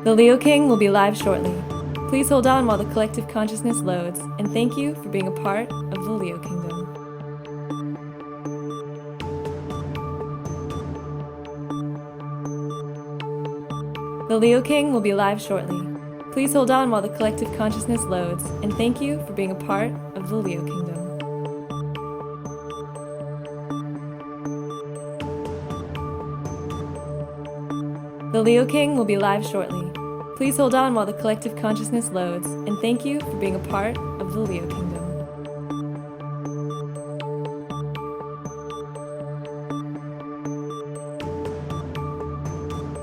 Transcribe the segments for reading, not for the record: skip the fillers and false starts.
The Leo King will be live shortly. Please hold on while the collective consciousness loads, and thank you for being a part of the Leo Kingdom. The Leo King will be live shortly. Please hold on while the collective consciousness loads, and thank you for being a part of the Leo Kingdom. The Leo King will be live shortly. Please hold on while the collective consciousness loads, and thank you for being a part of the Leo Kingdom.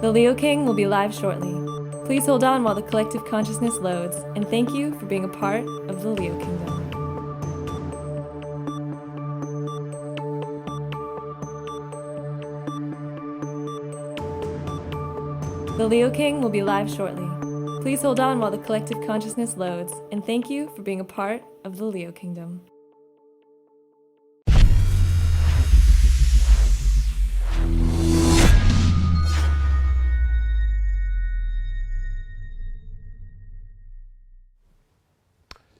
The Leo King will be live shortly. Please hold on while the collective consciousness loads, and thank you for being a part of the Leo Kingdom. The Leo King will be live shortly. Please hold on while the collective consciousness loads, and thank you for being a part of the Leo Kingdom.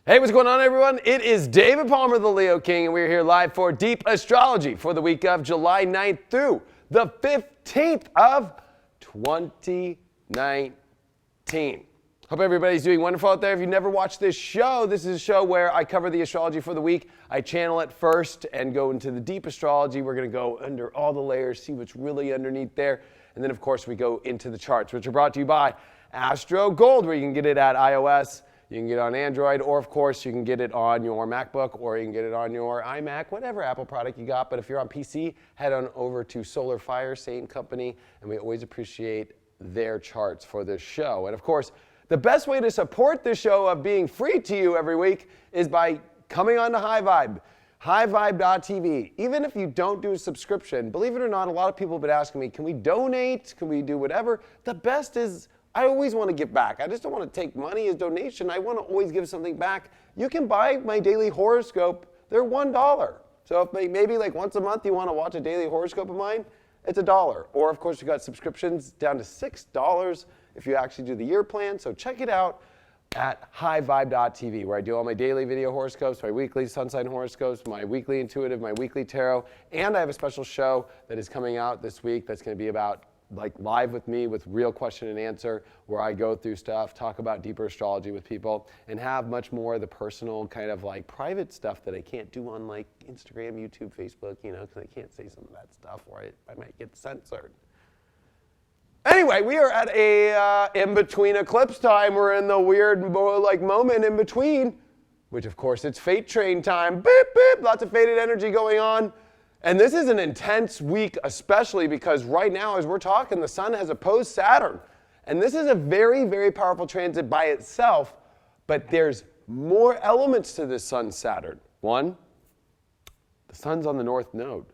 Hey, what's going on, everyone? It is David Palmer, the Leo King, and we're here live for Deep Astrology for the week of July 9th through the 15th of 2019. Hope everybody's doing wonderful out there. If you've never watched this is a show where I cover the astrology for the week. I channel it first and go into the deep astrology. We're going to go under all the layers, see what's really underneath there. And then, of course, we go into the charts, which are brought to you by Astro Gold, where you can get it at iOS. You can get it on Android, or of course you can get it on your MacBook, or you can get it on your iMac, whatever Apple product you got. But if you're on PC, head on over to Solar Fire, same company, and we always appreciate their charts for this show. And of course, the best way to support this show of being free to you every week is by coming on to High Vibe, highvibe.tv. Even if you don't do a subscription, believe it or not, a lot of people have been asking me, can we donate? Can we do whatever? The best is, I always want to give back. I just don't want to take money as donation. I want to always give something back. You can buy my daily horoscope. They're $1. So if maybe like once a month you want to watch a daily horoscope of mine, it's $1. Or of course you got subscriptions down to $6 if you actually do the year plan. So check it out at highvibe.tv, where I do all my daily video horoscopes, my weekly sun sign horoscopes, my weekly intuitive, my weekly tarot, and I have a special show that is coming out this week that's going to be about like live with me with real question and answer, where I go through stuff, talk about deeper astrology with people, and have much more of the personal kind of like private stuff that I can't do on like Instagram, YouTube, Facebook, you know, because I can't say some of that stuff or I might get censored. Anyway, we are at a in-between eclipse time. We're in the weird like moment in between, which of course it's fate train time. Beep, beep, lots of fated energy going on. And this is an intense week, especially because right now, as we're talking, the sun has opposed Saturn. And this is a very, very powerful transit by itself, but there's more elements to this sun-Saturn. One, the sun's on the north node.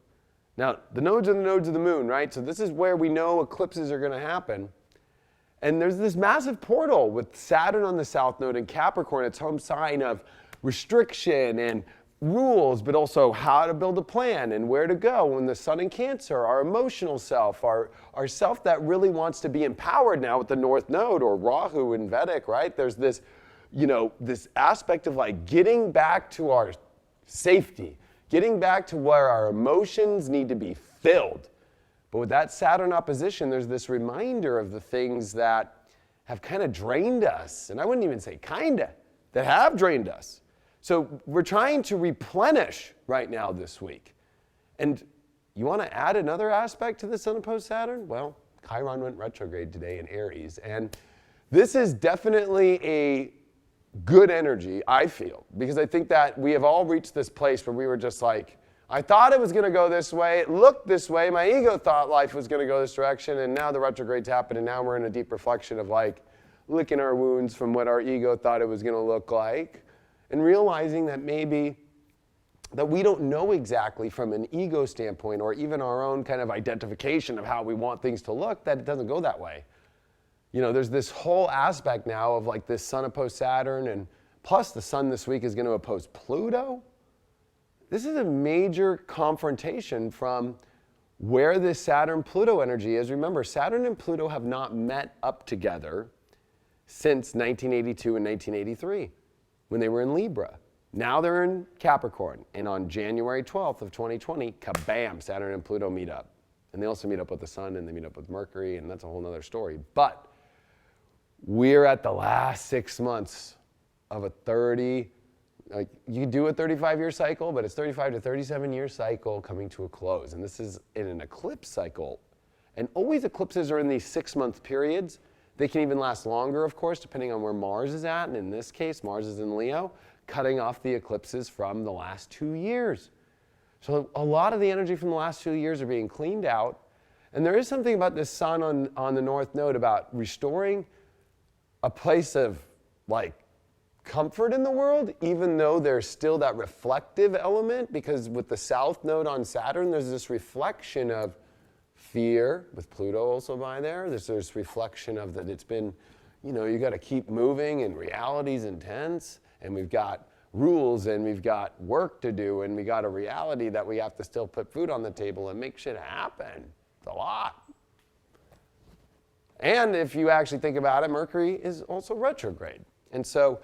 Now, the nodes are the nodes of the moon, right? So this is where we know eclipses are going to happen. And there's this massive portal with Saturn on the south node in Capricorn, its home sign of restriction and rules, but also how to build a plan and where to go. When the sun in Cancer, our emotional self, our self that really wants to be empowered now with the North Node, or Rahu in Vedic, right? There's this, you know, this aspect of like getting back to our safety, getting back to where our emotions need to be filled. But with that Saturn opposition, there's this reminder of the things that have kind of drained us. And I wouldn't even say kinda, that have drained us. So we're trying to replenish right now this week. And you want to add another aspect to the sun opposed Saturn? Well, Chiron went retrograde today in Aries. And this is definitely a good energy, I feel, because I think that we have all reached this place where we were just like, I thought it was going to go this way, it looked this way, my ego thought life was going to go this direction, and now the retrograde's happened, and now we're in a deep reflection of like licking our wounds from what our ego thought it was going to look like. And realizing that maybe that we don't know exactly from an ego standpoint, or even our own kind of identification of how we want things to look, that it doesn't go that way. You know, there's this whole aspect now of like this sun opposed Saturn, and plus the sun this week is going to oppose Pluto. This is a major confrontation from where this Saturn-Pluto energy is. Remember, Saturn and Pluto have not met up together since 1982 and 1983 when they were in Libra. Now they're in Capricorn. And on January 12th of 2020, kabam, Saturn and Pluto meet up. And they also meet up with the sun and they meet up with Mercury, and that's a whole nother story. But we're at the last 6 months of a 30, like you do a 35-year cycle, but it's 35 to 37-year cycle coming to a close. And this is in an eclipse cycle. And always eclipses are in these 6-month periods. They can even last longer, of course, depending on where Mars is at. And in this case, Mars is in Leo, cutting off the eclipses from the last 2 years. So a lot of the energy from the last 2 years are being cleaned out. And there is something about this sun on the North Node about restoring a place of like comfort in the world, even though there's still that reflective element, because with the South Node on Saturn, there's this reflection of fear, with Pluto also by there. There's this reflection of that it's been, you know, you got to keep moving and reality's intense, and we've got rules and we've got work to do, and we got a reality that we have to still put food on the table and make shit happen. It's a lot. And if you actually think about it, Mercury is also retrograde. And so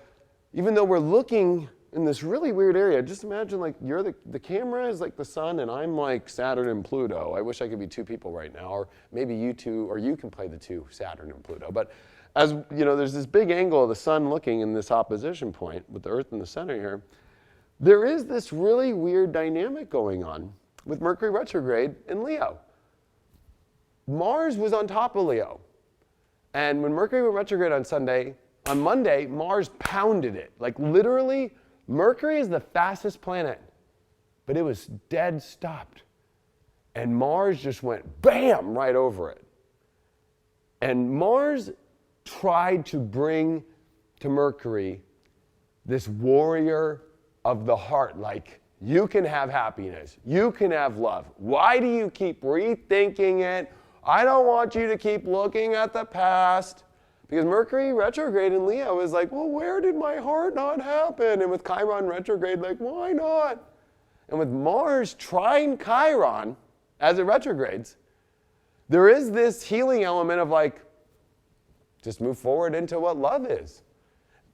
even though we're looking in this really weird area, just imagine like you're the camera is like the sun and I'm like Saturn and Pluto. I wish I could be two people right now, or maybe you two, or you can play the two, Saturn and Pluto. But as you know, there's this big angle of the sun looking in this opposition point with the Earth in the center here. There is this really weird dynamic going on with Mercury retrograde in Leo. Mars was on top of Leo. And when Mercury went retrograde on Monday, Mars pounded it. Like literally, Mercury is the fastest planet, but it was dead stopped. And Mars just went bam right over it. And Mars tried to bring to Mercury this warrior of the heart, like you can have happiness, you can have love. Why do you keep rethinking it? I don't want you to keep looking at the past. Because Mercury retrograde in Leo is like, well, where did my heart not happen? And with Chiron retrograde, like, why not? And with Mars trine Chiron as it retrogrades, there is this healing element of like, just move forward into what love is.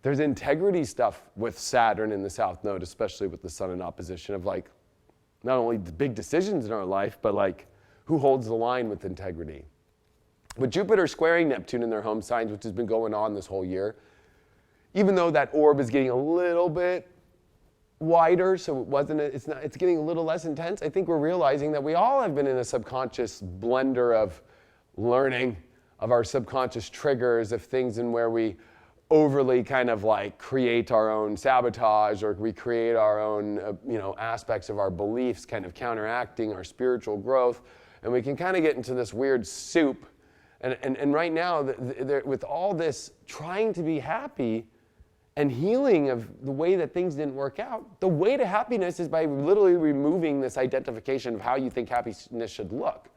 There's integrity stuff with Saturn in the South Node, especially with the Sun in opposition, of like, not only the big decisions in our life, but like, who holds the line with integrity? With Jupiter squaring Neptune in their home signs, which has been going on this whole year, even though that orb is getting a little bit wider, so it's getting a little less intense, I think we're realizing that we all have been in a subconscious blender of learning, of our subconscious triggers, of things in where we overly kind of like create our own sabotage, or we create our own aspects of our beliefs, kind of counteracting our spiritual growth. And we can kind of get into this weird soup. And right now, with all this trying to be happy and healing of the way that things didn't work out, the way to happiness is by literally removing this identification of how you think happiness should look.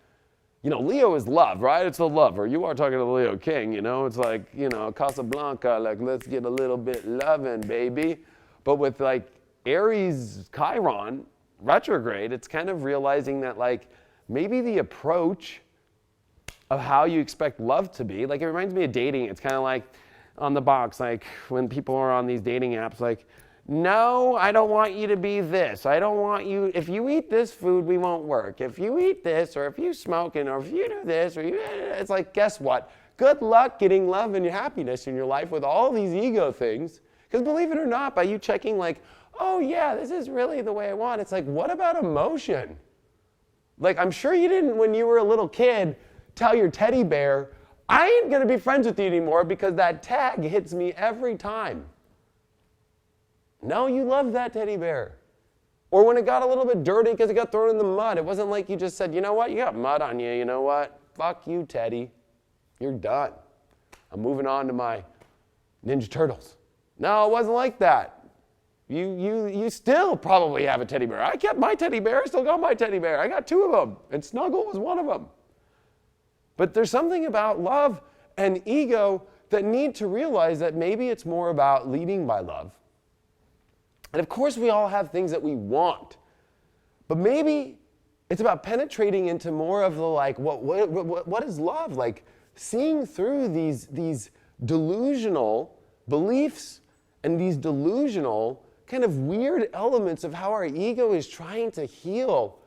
You know, Leo is love, right? It's the lover. You are talking to the Leo king, it's like, Casablanca, like, let's get a little bit loving, baby. But with like Aries Chiron retrograde, it's kind of realizing that like maybe the approach of how you expect love to be, like it reminds me of dating. It's kind of like on the box, like when people are on these dating apps, like, no, I don't want you to be this. I don't want you, if you eat this food, we won't work. If you eat this, or if you smoke, or if you do this, it's like, guess what? Good luck getting love and happiness in your life with all these ego things. Because believe it or not, by you checking like, oh yeah, this is really the way I want, it's like, what about emotion? Like, I'm sure you didn't, when you were a little kid, tell your teddy bear, I ain't gonna be friends with you anymore because that tag hits me every time. No, you love that teddy bear. Or when it got a little bit dirty because it got thrown in the mud, it wasn't like you just said, you know what, you got mud on you, you know what? Fuck you, Teddy. You're done. I'm moving on to my Ninja Turtles. No, it wasn't like that. You still probably have a teddy bear. I kept my teddy bear, I still got my teddy bear. I got 2 of them, and Snuggle was one of them. But there's something about love and ego that need to realize that maybe it's more about leading by love. And of course we all have things that we want, but maybe it's about penetrating into more of the like, what is love? Like seeing through these delusional beliefs and these delusional kind of weird elements of how our ego is trying to heal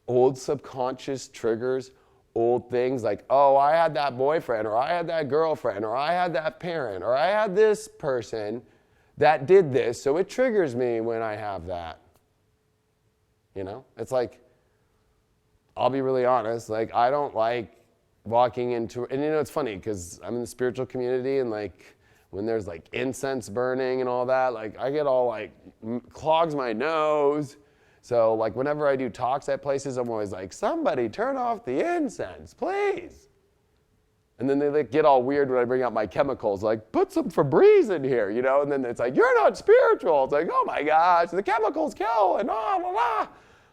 old subconscious triggers, old things like, oh, I had that boyfriend, or I had that girlfriend, or I had that parent, or I had this person that did this, so it triggers me when I have that. You know, it's like, I'll be really honest, like, I don't like walking into, and you know, it's funny because I'm in the spiritual community, and like, when there's like incense burning and all that, like, I get all like, clogs my nose. So like, whenever I do talks at places, I'm always like, somebody turn off the incense, please. And then they like get all weird when I bring out my chemicals, like, put some Febreze in here, you know? And then it's like, you're not spiritual. It's like, oh my gosh, the chemicals kill, and blah, blah, blah.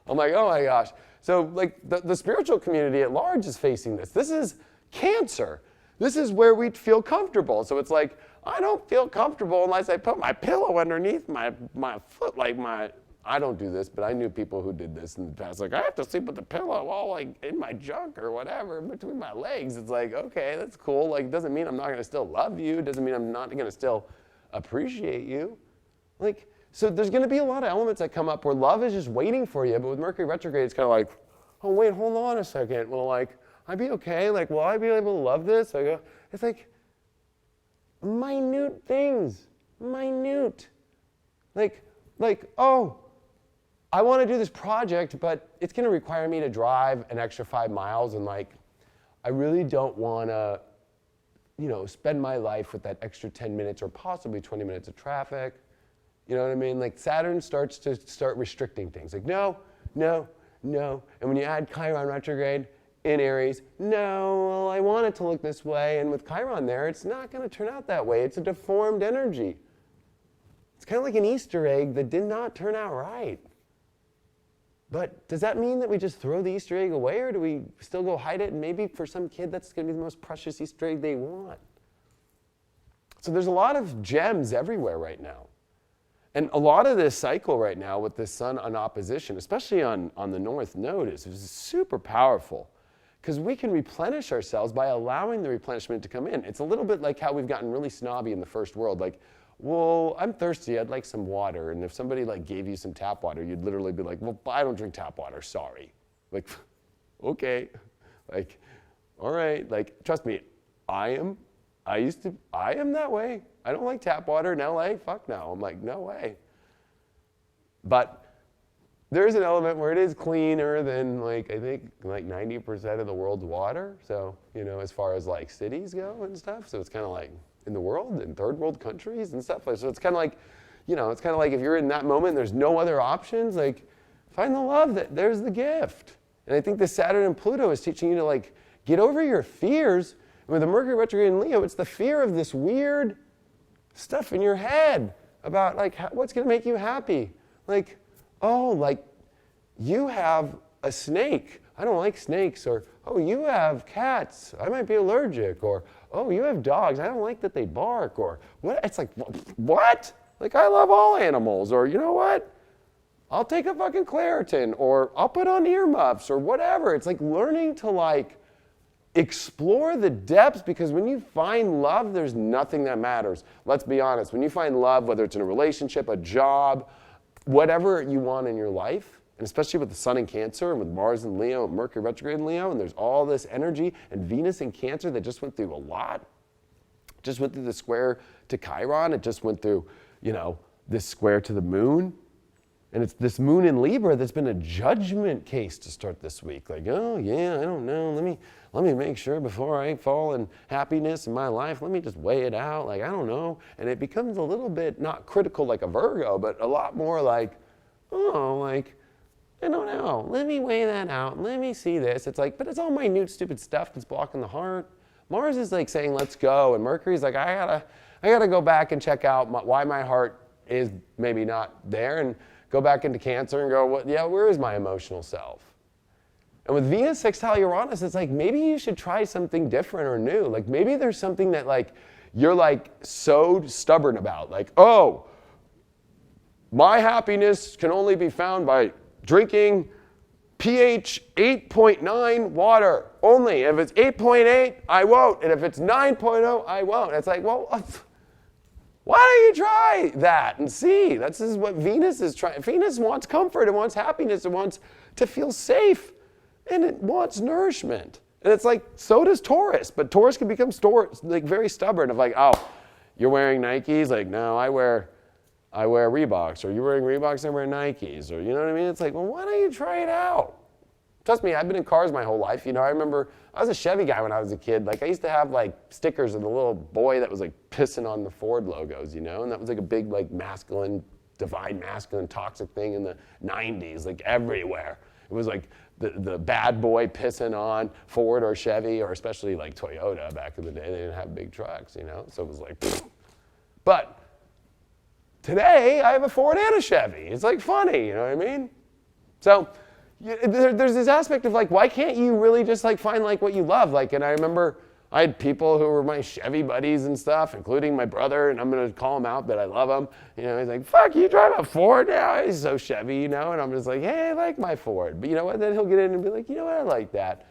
I'm like, oh my gosh. So like, the spiritual community at large is facing this. This is Cancer. This is where we feel comfortable. So it's like, I don't feel comfortable unless I put my pillow underneath my foot, like I don't do this, but I knew people who did this in the past. Like, I have to sleep with the pillow all like in my junk or whatever, between my legs. It's like, okay, that's cool. Like, it doesn't mean I'm not gonna still love you. It doesn't mean I'm not gonna still appreciate you. Like, so there's gonna be a lot of elements that come up where love is just waiting for you. But with Mercury retrograde, it's kind of like, oh wait, hold on a second. Well, like, I'd be okay. Like, will I be able to love this? I go, it's like minute things, minute. Like, oh, I want to do this project, but it's going to require me to drive an extra 5 miles, and like, I really don't want to, you know, spend my life with that extra 10 minutes or possibly 20 minutes of traffic. You know what I mean? Like, Saturn starts restricting things. Like, no, no, no. And when you add Chiron retrograde in Aries, no, well, I want it to look this way. And with Chiron there, it's not going to turn out that way. It's a deformed energy. It's kind of like an Easter egg that did not turn out right. But does that mean that we just throw the Easter egg away, or do we still go hide it? And maybe for some kid, that's going to be the most precious Easter egg they want. So there's a lot of gems everywhere right now. And a lot of this cycle right now with the sun on opposition, especially on the North Node, is super powerful. Because we can replenish ourselves by allowing the replenishment to come in. It's a little bit like how we've gotten really snobby in the first world. Like, well, I'm thirsty, I'd like some water. And if somebody like gave you some tap water, you'd literally be like, well, I don't drink tap water, sorry. Like, okay, like, all right, like, trust me, I am that way. I don't like tap water in LA, fuck no. I'm like, no way. But there's an element where it is cleaner than like, I think like 90% of the world's water. So, you know, as far as like cities go and stuff. So it's kind of like in the world, in third world countries and stuff. So it's kind of like, you know, it's kind of like if you're in that moment, there's no other options, like find the love, there's the gift. And I think the Saturn and Pluto is teaching you to like get over your fears. And with the Mercury retrograde in Leo, it's the fear of this weird stuff in your head about like what's going to make you happy. Like, oh, like you have a snake. I don't like snakes. Or, oh, you have cats. I might be allergic. Or, oh, you have dogs. I don't like that they bark. Or, what? It's like, what? Like, I love all animals. Or, you know what? I'll take a fucking Claritin. Or, I'll put on earmuffs. Or whatever. It's like learning to, like, explore the depths, because when you find love, there's nothing that matters. Let's be honest. When you find love, whether it's in a relationship, a job, whatever you want in your life, and especially with the Sun in Cancer and with Mars in Leo and Mercury retrograde in Leo, and there's all this energy, and Venus in Cancer that just went through a lot. Just went through the square to Chiron. It just went through, you know, this square to the moon. And it's this moon in Libra that's been a judgment case to start this week. Like, oh yeah, I don't know. Let me make sure before I fall in happiness in my life, let me just weigh it out. Like, I don't know. And it becomes a little bit not critical like a Virgo, but a lot more like, oh, like, I don't know. Let me weigh that out. Let me see this. It's like, but it's all minute, stupid stuff that's blocking the heart. Mars is like saying, let's go. And Mercury's like, I gotta go back and check out why my heart is maybe not there, and go back into Cancer and go, well, yeah, where is my emotional self? And with Venus sextile Uranus, it's like, maybe you should try something different or new. Like, maybe there's something that like, you're like so stubborn about. Like, oh, my happiness can only be found by drinking pH 8.9 water only. If it's 8.8, I won't. And if it's 9.0, I won't. It's like, well, why don't you try that and see? This is what Venus is trying. Venus wants comfort, it wants happiness, it wants to feel safe, and it wants nourishment. And it's like, so does Taurus, but Taurus can become like very stubborn of like, oh, you're wearing Nikes? Like, no, I wear Reeboks, or you're wearing Reeboks, I wear Nikes, or you know what I mean? It's like, well, why don't you try it out? Trust me, I've been in cars my whole life. You know, I remember I was a Chevy guy when I was a kid. Like, I used to have like stickers of the little boy that was like pissing on the Ford logos, you know? And that was like a big like masculine, divine masculine toxic thing in the 90s, like everywhere. It was like the bad boy pissing on Ford or Chevy, or especially like Toyota back in the day. They didn't have big trucks, you know? So it was like, pfft. But today, I have a Ford and a Chevy. It's like funny, you know what I mean? So there's this aspect of like, why can't you really just like find like what you love? Like, and I remember I had people who were my Chevy buddies and stuff, including my brother, and I'm gonna call him out that I love him. You know, he's like, fuck, you drive a Ford now? He's so Chevy, you know? And I'm just like, hey, I like my Ford. But you know what? Then he'll get in and be like, you know what? I like that.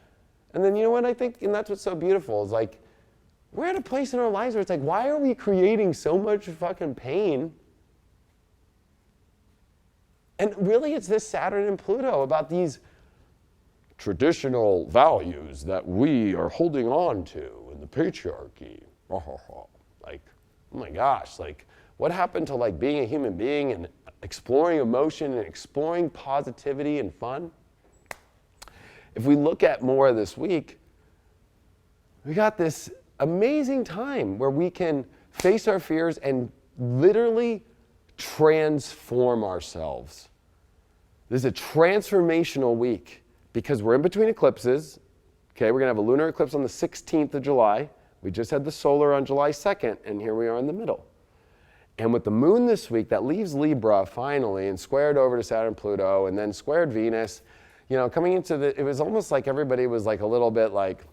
And then you know what I think? And that's what's so beautiful is like, we're at a place in our lives where it's like, why are we creating so much fucking pain? And really, it's this Saturn and Pluto about these traditional values that we are holding on to in the patriarchy. Like, oh my gosh, like, what happened to like being a human being and exploring emotion and exploring positivity and fun? If we look at more of this week, we got this amazing time where we can face our fears and literally transform ourselves. This is a transformational week because we're in between eclipses. Okay, we're gonna have a lunar eclipse on the 16th of July. We just had the solar on July 2nd, and here we are in the middle. And with the moon this week, that leaves Libra finally and squared over to Saturn, Pluto, and then squared Venus. You know, coming into it was almost like everybody was like a little bit like,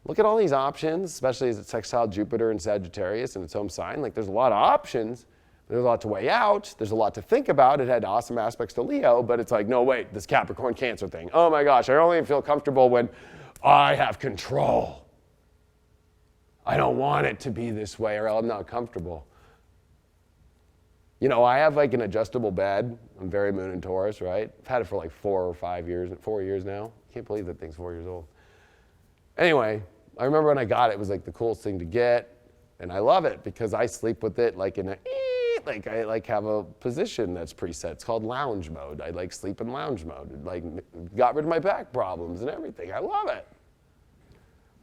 look at all these options, especially as it's sextile Jupiter and Sagittarius in its home sign. Like, there's a lot of options. There's a lot to weigh out. There's a lot to think about. It had awesome aspects to Leo, but it's like, no, wait, this Capricorn Cancer thing. Oh my gosh, I only feel comfortable when I have control. I don't want it to be this way or I'm not comfortable. You know, I have like an adjustable bed. I'm very Moon in Taurus, right? I've had it for like 4 years now. Can't believe that thing's 4 years old. Anyway, I remember when I got it, it was like the coolest thing to get. And I love it because I sleep with it like in a, like I like have a position that's preset. It's called lounge mode. I like sleep in lounge mode. It like got rid of my back problems and everything. I love it.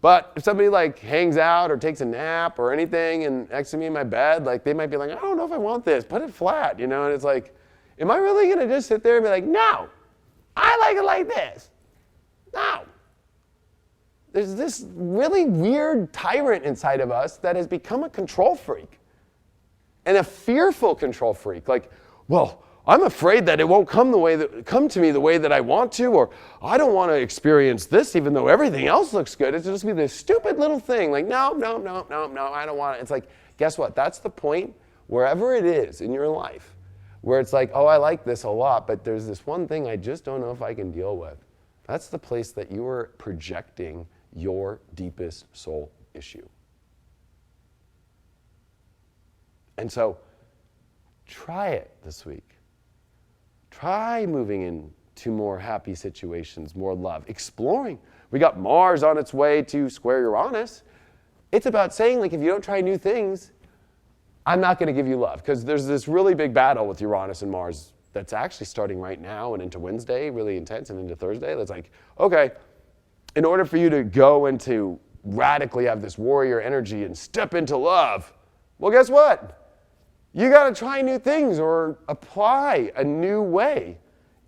But if somebody like hangs out or takes a nap or anything and next to me in my bed, like they might be like, I don't know if I want this. Put it flat, you know? And it's like, am I really gonna just sit there and be like, no, I like it like this? No. There's this really weird tyrant inside of us that has become a control freak and a fearful control freak. Like, well, I'm afraid that it won't come to me the way that I want to, or I don't want to experience this even though everything else looks good. It's just be this stupid little thing. Like, no, I don't want it. It's like, guess what? That's the point, wherever it is in your life, where it's like, oh, I like this a lot, but there's this one thing I just don't know if I can deal with. That's the place that you are projecting your deepest soul issue. And so try it this week. Try moving into more happy situations, more love, exploring. We got Mars on its way to square Uranus. It's about saying, like, if you don't try new things, I'm not going to give you love. Because there's this really big battle with Uranus and Mars that's actually starting right now and into Wednesday, really intense, and into Thursday. That's like, okay, in order for you to go into radically have this warrior energy and step into love, well, guess what? You got to try new things or apply a new way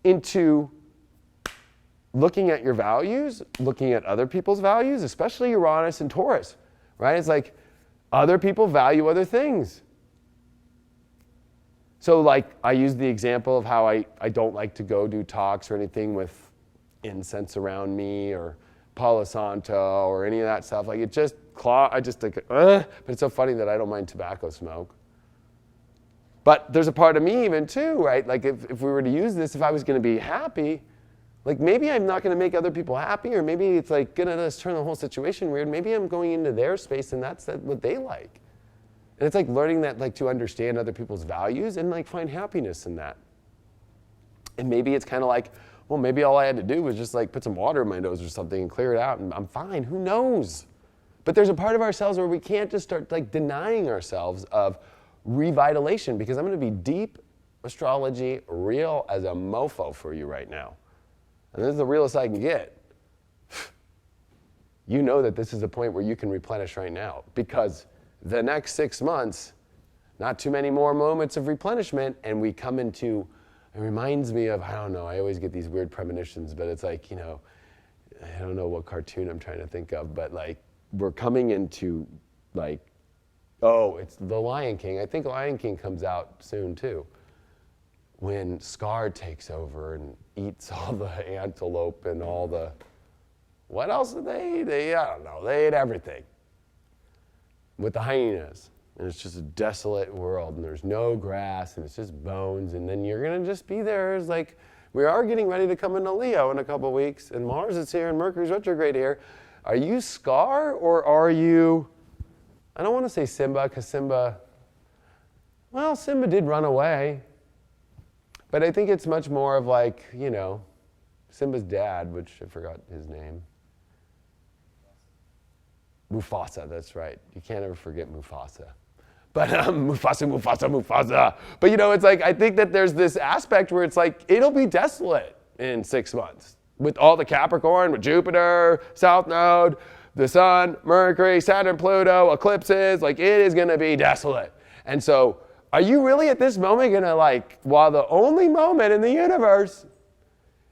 into looking at your values, looking at other people's values, especially Uranus and Taurus, right? It's like other people value other things. So like I use the example of how I don't like to go do talks or anything with incense around me or Palo Santo or any of that stuff. Like it just, I just like, but it's so funny that I don't mind tobacco smoke. But there's a part of me even too, right? Like if we were to use this, if I was going to be happy, Like maybe I'm not going to make other people happy, or maybe it's like going to just turn the whole situation weird. Maybe I'm going into their space and that's what they like. And it's like learning that, like, to understand other people's values and like find happiness in that. And maybe it's kind of like, well, maybe all I had to do was just like put some water in my nose or something and clear it out and I'm fine. Who knows? But there's a part of ourselves where we can't just start like denying ourselves of revitalization, because I'm going to be deep astrology, real as a mofo for you right now. And this is the realest I can get. You know that this is a point where you can replenish right now, because the next 6 months, not too many more moments of replenishment, and we come into, it reminds me of, I don't know, I always get these weird premonitions, but it's like, you know, I don't know what cartoon I'm trying to think of, but like we're coming into like, oh, it's The Lion King. I think Lion King comes out soon too. When Scar takes over and eats all the antelope and all the, what else did they eat? I don't know, they ate everything. With the hyenas. And it's just a desolate world and there's no grass and it's just bones, and then you're gonna just be there. It's like, we are getting ready to come into Leo in a couple weeks, and Mars is here and Mercury's retrograde here. Are you Scar, or are you, I don't want to say Simba, because Simba did run away. But I think it's much more of like, you know, Simba's dad, which I forgot his name. Mufasa, that's right. You can't ever forget Mufasa. But Mufasa. But you know, it's like, I think that there's this aspect where it's like, it'll be desolate in 6 months. With all the Capricorn, with Jupiter, South Node, the Sun, Mercury, Saturn, Pluto, eclipses, like it is gonna be desolate. And so, are you really at this moment gonna like, while the only moment in the universe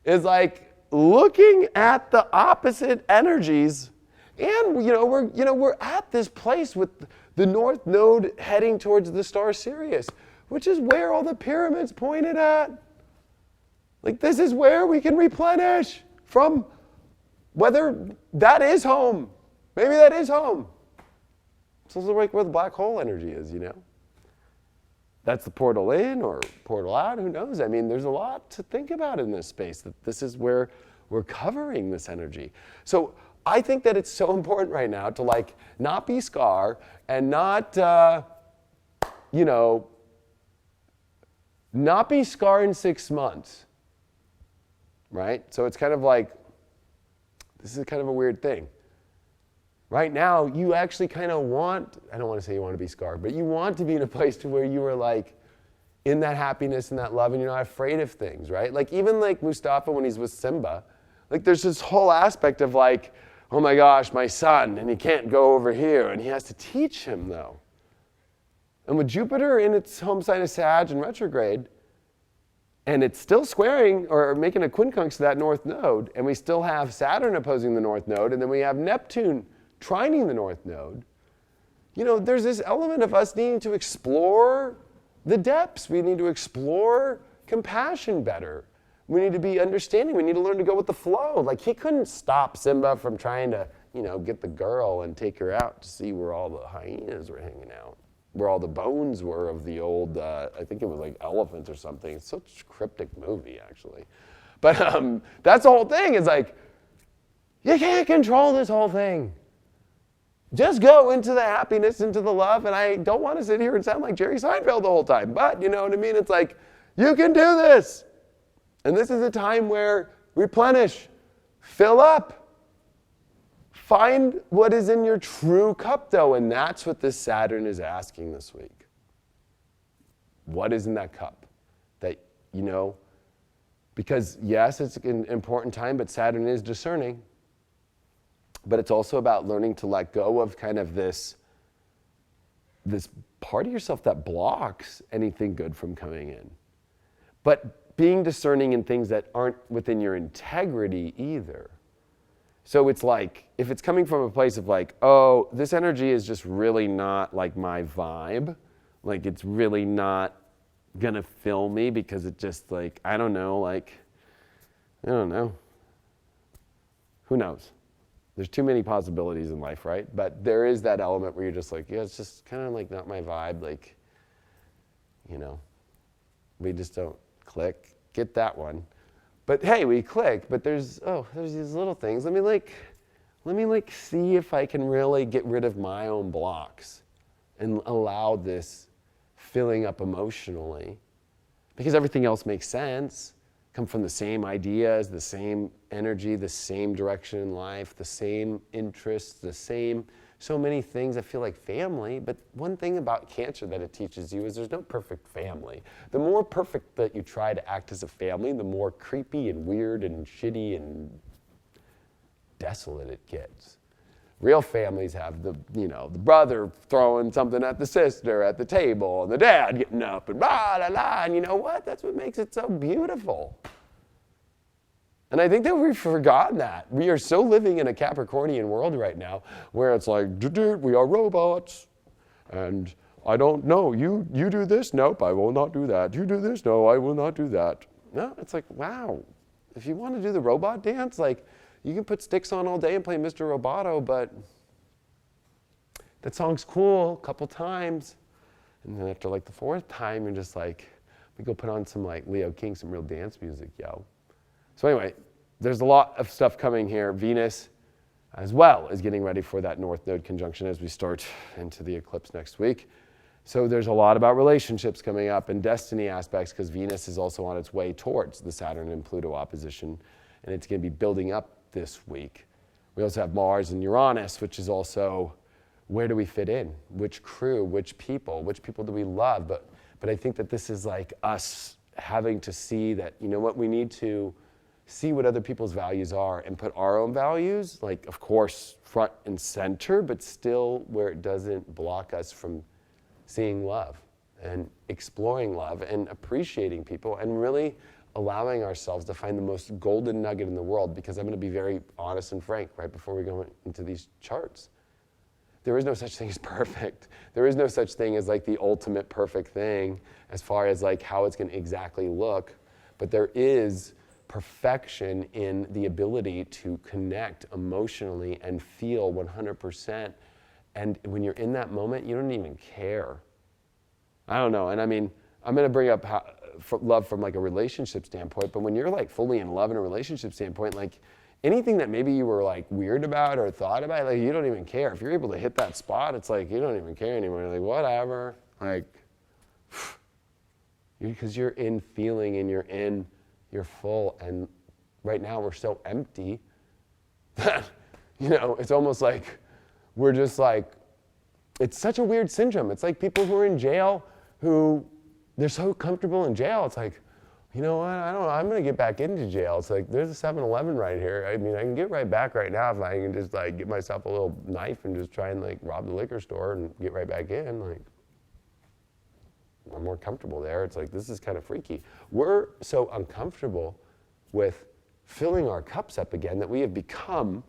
is like looking at the opposite energies, and we're at this place with the North Node heading towards the star Sirius, which is where all the pyramids pointed at. Like this is where we can replenish from, whether that is home. Maybe that is home. So it's like where the black hole energy is, you know? That's the portal in or portal out, who knows? I mean, there's a lot to think about in this space, that this is where we're covering this energy. So I think that it's so important right now to like not be Scar and not, not be Scar in 6 months. Right? So it's kind of like, this is kind of a weird thing. Right now, you actually kind of want, I don't want to say you want to be Scar, but you want to be in a place to where you are like in that happiness and that love, and you're not afraid of things, right? Like even like Mustafa when he's with Simba, like there's this whole aspect of like, oh my gosh, my son, and he can't go over here, and he has to teach him though. And with Jupiter in its home sign of Sag and retrograde, and it's still squaring or making a quincunx to that North Node, and we still have Saturn opposing the North Node, and then we have Neptune trining the North Node. You know, there's this element of us needing to explore the depths. We need to explore compassion better. We need to be understanding. We need to learn to go with the flow. Like he couldn't stop Simba from trying to, get the girl and take her out to see where all the hyenas were hanging out, where all the bones were of the old, I think it was like elephants or something. It's such a cryptic movie, actually. But that's the whole thing. It's like, you can't control this whole thing. Just go into the happiness, into the love. And I don't want to sit here and sound like Jerry Seinfeld the whole time. But you know what I mean? It's like, you can do this. And this is a time where replenish, fill up. Find what is in your true cup, though, and that's what this Saturn is asking this week. What is in that cup? That, because yes, it's an important time, but Saturn is discerning. But it's also about learning to let go of kind of this part of yourself that blocks anything good from coming in. But being discerning in things that aren't within your integrity either. So it's like, if it's coming from a place of like, oh, this energy is just really not like my vibe, like it's really not gonna fill me because it just like, I don't know. Who knows? There's too many possibilities in life, right? But there is that element where you're just like, yeah, it's just kind of like not my vibe, like, we just don't click. Get that one. But hey, we click, but there's these little things. Let me see if I can really get rid of my own blocks and allow this filling up emotionally, because everything else makes sense. Come from the same ideas, the same energy, the same direction in life, the same interests, the same, so many things that feel like family. But one thing about Cancer that it teaches you is there's no perfect family. The more perfect that you try to act as a family, the more creepy and weird and shitty and desolate it gets. Real families have the brother throwing something at the sister at the table, and the dad getting up and blah, blah, blah. And you know what? That's what makes it so beautiful. And I think that we've forgotten that. We are so living in a Capricornian world right now where it's like, we are robots. And I don't know, you do this? Nope, I will not do that. You do this? No, I will not do that. No, it's like, wow. If you want to do the robot dance, like, you can put sticks on all day and play Mr. Roboto, but that song's cool a couple times. And then after like the fourth time, you're just like, we go put on some like Leo King, some real dance music, yo. So anyway, there's a lot of stuff coming here. Venus as well is getting ready for that North Node conjunction as we start into the eclipse next week. So there's a lot about relationships coming up and destiny aspects, because Venus is also on its way towards the Saturn and Pluto opposition, and it's going to be building up this week. We also have Mars and Uranus, which is also, where do we fit in? Which crew, which people do we love? But I think that this is like us having to see that, you know what, we need to see what other people's values are and put our own values, like, of course, front and center, but still where it doesn't block us from seeing love and exploring love and appreciating people and really allowing ourselves to find the most golden nugget in the world. Because I'm going to be very honest and frank right before we go into these charts. There is no such thing as perfect. There is no such thing as like the ultimate perfect thing as far as like how it's going to exactly look. But there is perfection in the ability to connect emotionally and feel 100%. And when you're in that moment, you don't even care. I don't know. And I mean, I'm going to bring up love from like a relationship standpoint, but when you're like fully in love in a relationship standpoint, like anything that maybe you were like weird about or thought about, like you don't even care. If you're able to hit that spot, it's like you don't even care anymore. You're like, whatever. Like, because you're in feeling and you're full. And right now we're so empty that, it's almost like we're just like, it's such a weird syndrome. It's like people who are in jail who they're so comfortable in jail. It's like, you know what, I'm going to get back into jail. It's like, there's a 7-Eleven right here. I mean, I can get right back right now if I can just like get myself a little knife and just try and like rob the liquor store and get right back in. Like, I'm more comfortable there. It's like, this is kind of freaky. We're so uncomfortable with filling our cups up again that we have become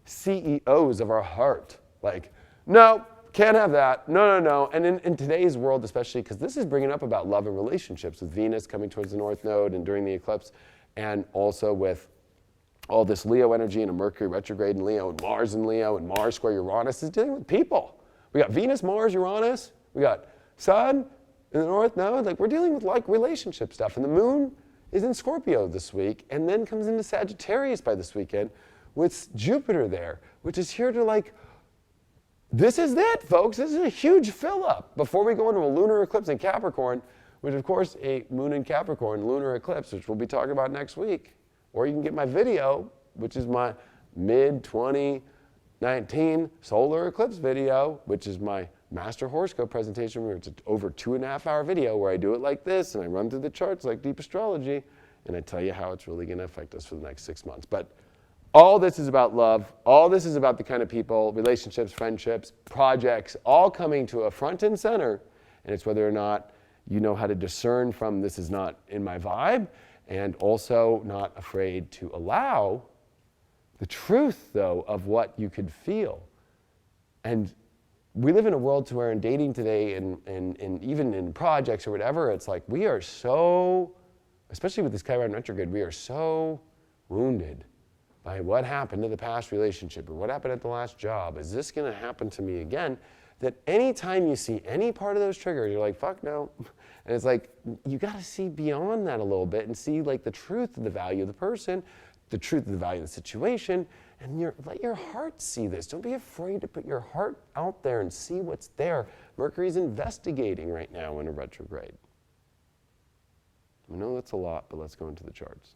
CEOs of our heart. Like, no, can't have that. No. And in today's world, especially, because this is bringing up about love and relationships with Venus coming towards the North Node and during the eclipse, and also with all this Leo energy and a Mercury retrograde in Leo and Mars in Leo and Mars square Uranus is dealing with people. We got Venus, Mars, Uranus. We got Sun in the North Node. Like, we're dealing with like relationship stuff. And the moon is in Scorpio this week and then comes into Sagittarius by this weekend with Jupiter there, which is here to like, this is it, folks. This is a huge fill-up before we go into a lunar eclipse in Capricorn, which, of course, a moon in Capricorn lunar eclipse, which we'll be talking about next week. Or you can get my video, which is my mid-2019 solar eclipse video, which is my Master Horoscope Presentation, where it's an over 2.5-hour video where I do it like this, and I run through the charts like deep astrology, and I tell you how it's really going to affect us for the next 6 months. But all this is about love. All this is about the kind of people, relationships, friendships, projects, all coming to a front and center. And it's whether or not you know how to discern from this is not in my vibe, and also not afraid to allow the truth, though, of what you could feel. And we live in a world to where in dating today and even in projects or whatever, it's like we are so, especially with this Chiron retrograde, we are so wounded by what happened to the past relationship or what happened at the last job. Is this going to happen to me again? that anytime you see any part of those triggers, you're like, fuck no. And it's like, you got to see beyond that a little bit and see like the truth of the value of the person, the truth of the value of the situation, and let your heart see this. Don't be afraid to put your heart out there and see what's there. Mercury's investigating right now in a retrograde. I know that's a lot, but let's go into the charts.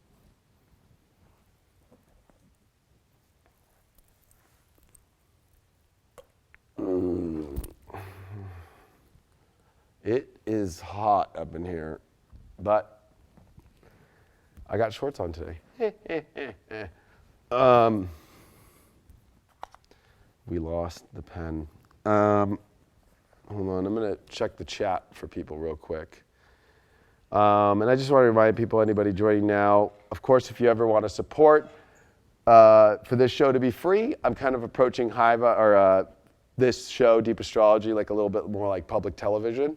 It is hot up in here, but I got shorts on today. We lost the pen. Hold on, I'm gonna check the chat for people real quick. And I just want to remind people, anybody joining now, of course, if you ever want to support for this show to be free, I'm kind of approaching this show, Deep Astrology, like a little bit more like public television.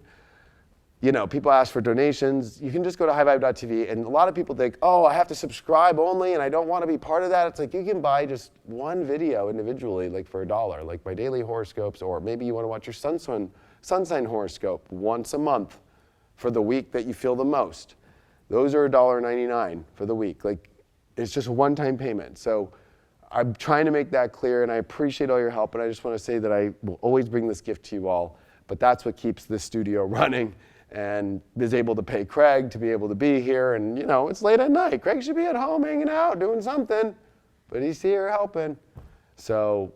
You know, people ask for donations. You can just go to highvibe.tv, and a lot of people think, oh, I have to subscribe only, and I don't want to be part of that. It's like you can buy just one video individually, like for $1, like my daily horoscopes, or maybe you want to watch your sun sign horoscope once a month for the week that you feel the most. Those are $1.99 for the week. Like, it's just a one-time payment. So I'm trying to make that clear, and I appreciate all your help, and I just want to say that I will always bring this gift to you all, but that's what keeps this studio running and is able to pay Craig to be able to be here. And, you know, it's late at night. Craig should be at home hanging out, doing something, but he's here helping. So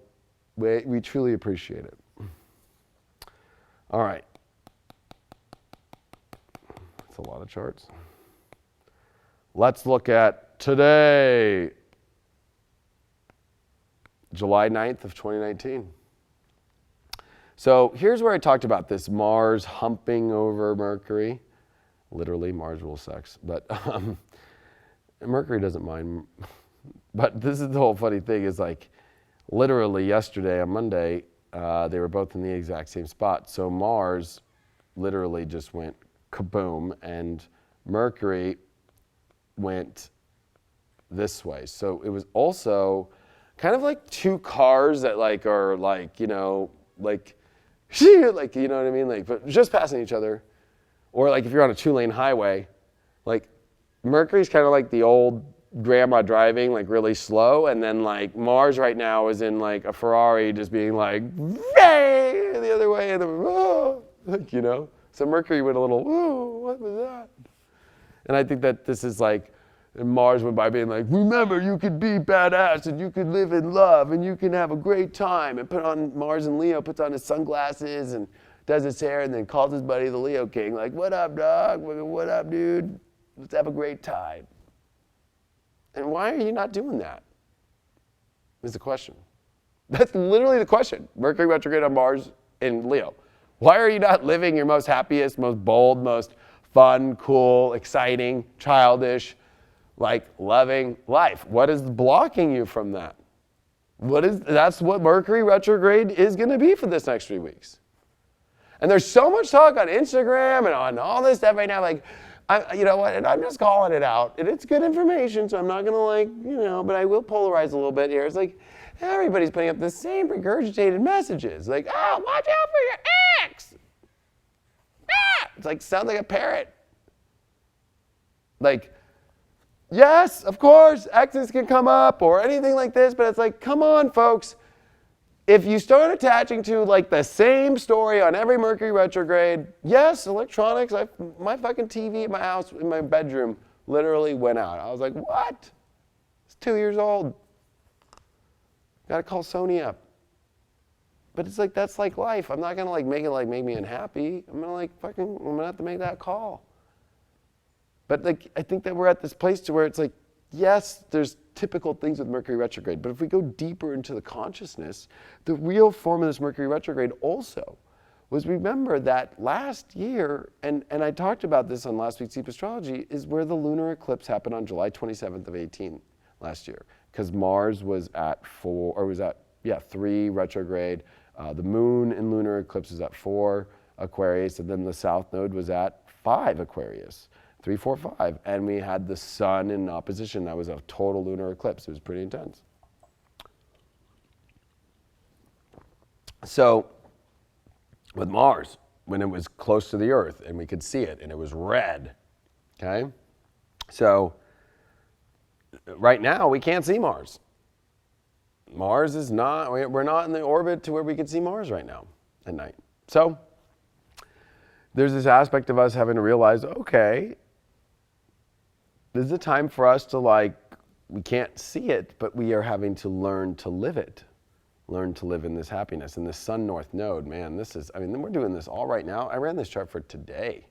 we truly appreciate it. All right. That's a lot of charts. Let's look at today, July 9th of 2019. So here's where I talked about this Mars humping over Mercury. Literally, Mars rules sex, but Mercury doesn't mind. But this is the whole funny thing is like, literally yesterday on Monday, they were both in the exact same spot. So Mars literally just went kaboom, and Mercury went this way. So it was also kind of like two cars that like are like, you know, like you know what I mean? Like, but just passing each other. Or like if you're on a 2-lane highway, like Mercury's kind of like the old grandma driving like really slow, and then like Mars right now is in like a Ferrari just being like, hey, the other way, and like, you know? So Mercury went a little, ooh, what was that? And I think that this is like, and Mars went by being like, remember, you could be badass and you could live in love and you can have a great time. And Mars and Leo puts on his sunglasses and does his hair and then calls his buddy the Leo King, like, what up, dog? What up, dude? Let's have a great time. And why are you not doing that? Is the question. That's literally the question. Mercury retrograde on Mars in Leo. Why are you not living your most happiest, most bold, most fun, cool, exciting, childish, like loving life? What is blocking you from that? That's what Mercury retrograde is going to be for this next 3 weeks. And there's so much talk on Instagram and on all this stuff right now, like, you know what, and I'm just calling it out. And it's good information, so I'm not going to like, you know, but I will polarize a little bit here. It's like, everybody's putting up the same regurgitated messages. Like, oh, watch out for your ex. Ah! It's like, sounds like a parrot. Like, yes, of course, exes can come up or anything like this, but it's like, come on, folks. If you start attaching to like the same story on every Mercury retrograde, yes, electronics, my fucking TV at my house, in my bedroom, literally went out. I was like, what? It's 2 years old. Got to call Sony up. But it's like, that's like life. I'm not going to like make it like make me unhappy. I'm going to have to make that call. But like, I think that we're at this place to where it's like, yes, there's typical things with Mercury retrograde, but if we go deeper into the consciousness, the real form of this Mercury retrograde also was, remember that last year, and I talked about this on last week's Deep Astrology, is where the lunar eclipse happened on July 27th of 18 last year, because Mars was at 3 retrograde, the moon in lunar eclipse is at 4 Aquarius, and then the south node was at 5 Aquarius. 3, 4, 5, and we had the sun in opposition. That was a total lunar eclipse. It was pretty intense. So with Mars when it was close to the Earth and we could see it and it was red, okay? So right now we can't see Mars. Mars is not, we're not in the orbit to where we could see Mars right now at night. So there's this aspect of us having to realize, okay, this is a time for us to we can't see it, but we are having to learn to live it. Learn to live in this happiness. And the Sun North Node, man, we're doing this all right now. I ran this chart for today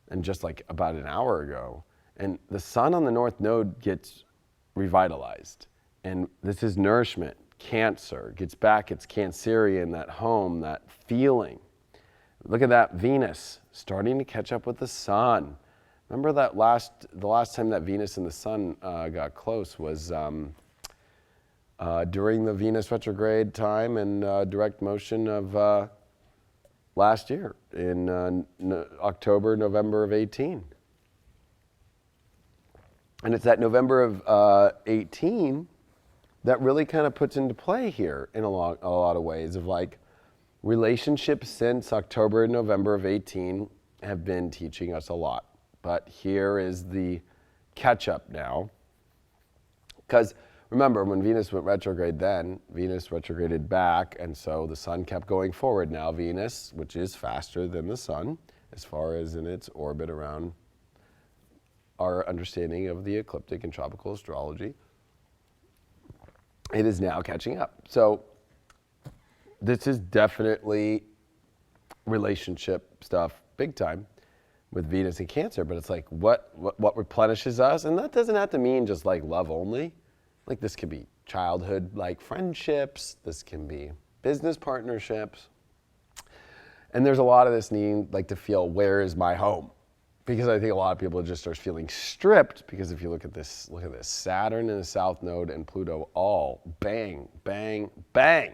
and just about an hour ago. And the Sun on the North Node gets revitalized. And this is nourishment, Cancer, gets back its Cancerian, that home, that feeling. Look at that Venus starting to catch up with the Sun. Remember the last time that Venus and the Sun got close was during the Venus retrograde time and direct motion of last year in October, November of 18. And it's that November of 18 that really kind of puts into play here in a lot of ways of relationships since October and November of 18 have been teaching us a lot. But here is the catch up now. Because remember, when Venus went retrograde then, Venus retrograded back, and so the Sun kept going forward. Now Venus, which is faster than the Sun, as far as in its orbit around our understanding of the ecliptic and tropical astrology, it is now catching up. So this is definitely relationship stuff, big time, with Venus and Cancer. But it's what replenishes us, and that doesn't have to mean just love only. This could be childhood friendships, this can be business partnerships. And there's a lot of this need to feel, where is my home? Because I think a lot of people just are feeling stripped, because if you look at this, Saturn in the South Node and Pluto all bang, bang, bang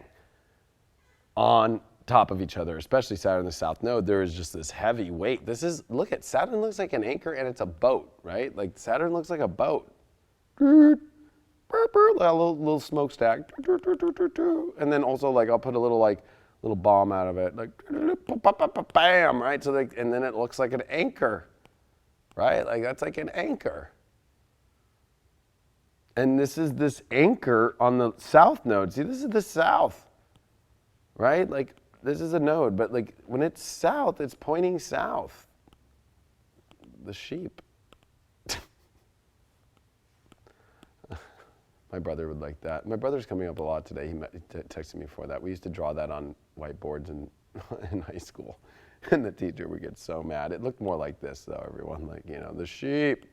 on top of each other, especially Saturn in the South Node. There is just this heavy weight. Saturn looks like an anchor and it's a boat, right? Saturn looks like a boat. A little smokestack. And then also I'll put a little bomb out of it, bam, right? So and then it looks like an anchor, right? That's like an anchor. And this is this anchor on the South Node. See, this is the South, right? This is a node, but when it's south, it's pointing south. The sheep. My brother would like that. My brother's coming up a lot today. He texted me for that. We used to draw that on whiteboards in high school. And the teacher would get so mad. It looked more like this, though, everyone. The sheep.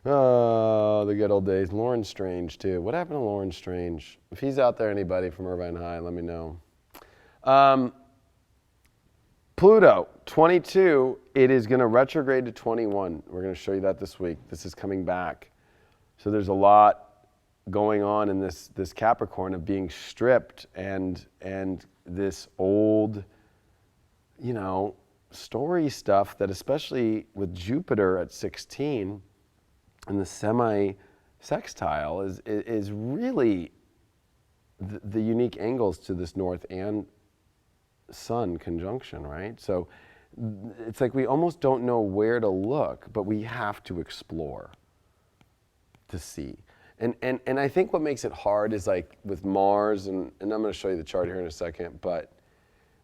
Oh, the good old days. Lauren Strange, too. What happened to Lauren Strange? If he's out there, anybody from Irvine High, let me know. Pluto, 22, it is going to retrograde to 21. We're going to show you that this week. This is coming back. So there's a lot going on in this Capricorn of being stripped and this old, story stuff that, especially with Jupiter at 16 and the semi-sextile, is really the unique angles to this North and Sun conjunction, right? So it's we almost don't know where to look, but we have to explore to see. And I think what makes it hard is with Mars, and I'm going to show you the chart here in a second, but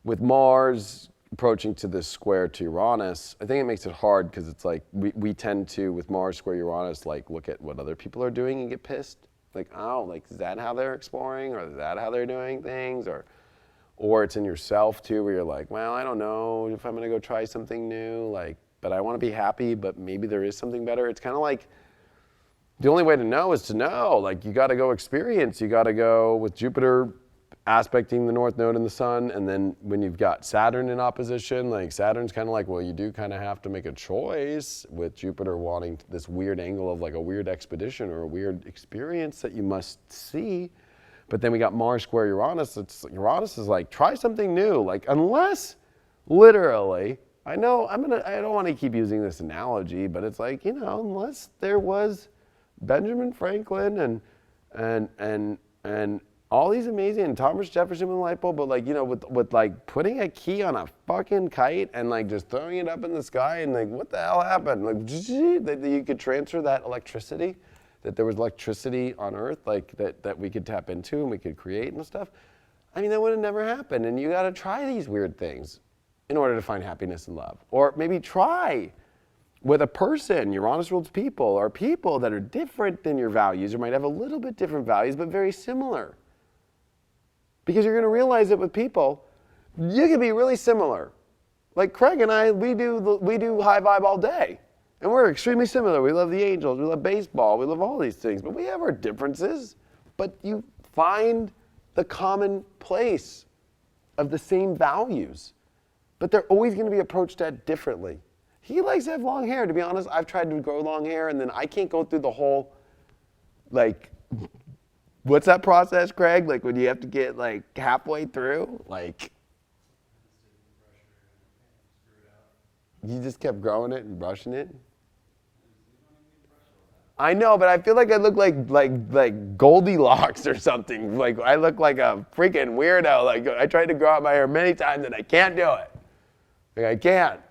with Mars approaching to this square to Uranus, I think it makes it hard because it's we tend to, with Mars square Uranus, look at what other people are doing and get pissed. Is that how they're exploring, or is that how they're doing things, or it's in yourself too, where you're well, I don't know if I'm going to go try something new, but I want to be happy, but maybe there is something better. It's kind of the only way to know is to know. You got to go experience. You got to go with Jupiter aspecting the North Node and the Sun, and then when you've got Saturn in opposition, Saturn's kind of well, you do kind of have to make a choice, with Jupiter wanting this weird angle of a weird expedition or a weird experience that you must see. But then we got Mars square Uranus. Uranus is try something new. Unless, literally, I don't want to keep using this analogy, but it's unless there was Benjamin Franklin and all these amazing, and Thomas Jefferson with a light bulb, but like, you know, with like putting a key on a fucking kite and like just throwing it up in the sky and like, what the hell happened? Like, that you could transfer that electricity, that there was electricity on Earth, like that we could tap into and we could create and stuff. I mean, that would have never happened. And you got to try these weird things in order to find happiness and love. Or maybe try with a person, Uranus rules people, or people that are different than your values, or might have a little bit different values, but very similar. Because you're going to realize that with people, you can be really similar. Like Craig and I, we do high vibe all day. And we're extremely similar. We love the Angels, we love baseball, we love all these things. But we have our differences. But you find the common place of the same values. But they're always going to be approached at differently. He likes to have long hair. To be honest, I've tried to grow long hair, and then I can't go through the whole, like, what's that process, Craig? Like when you have to get like halfway through? Like, you just kept growing it and brushing it? I know, but I feel like I look like Goldilocks or something. Like I look like a freaking weirdo. Like I tried to grow out my hair many times and I can't do it. Like I can't.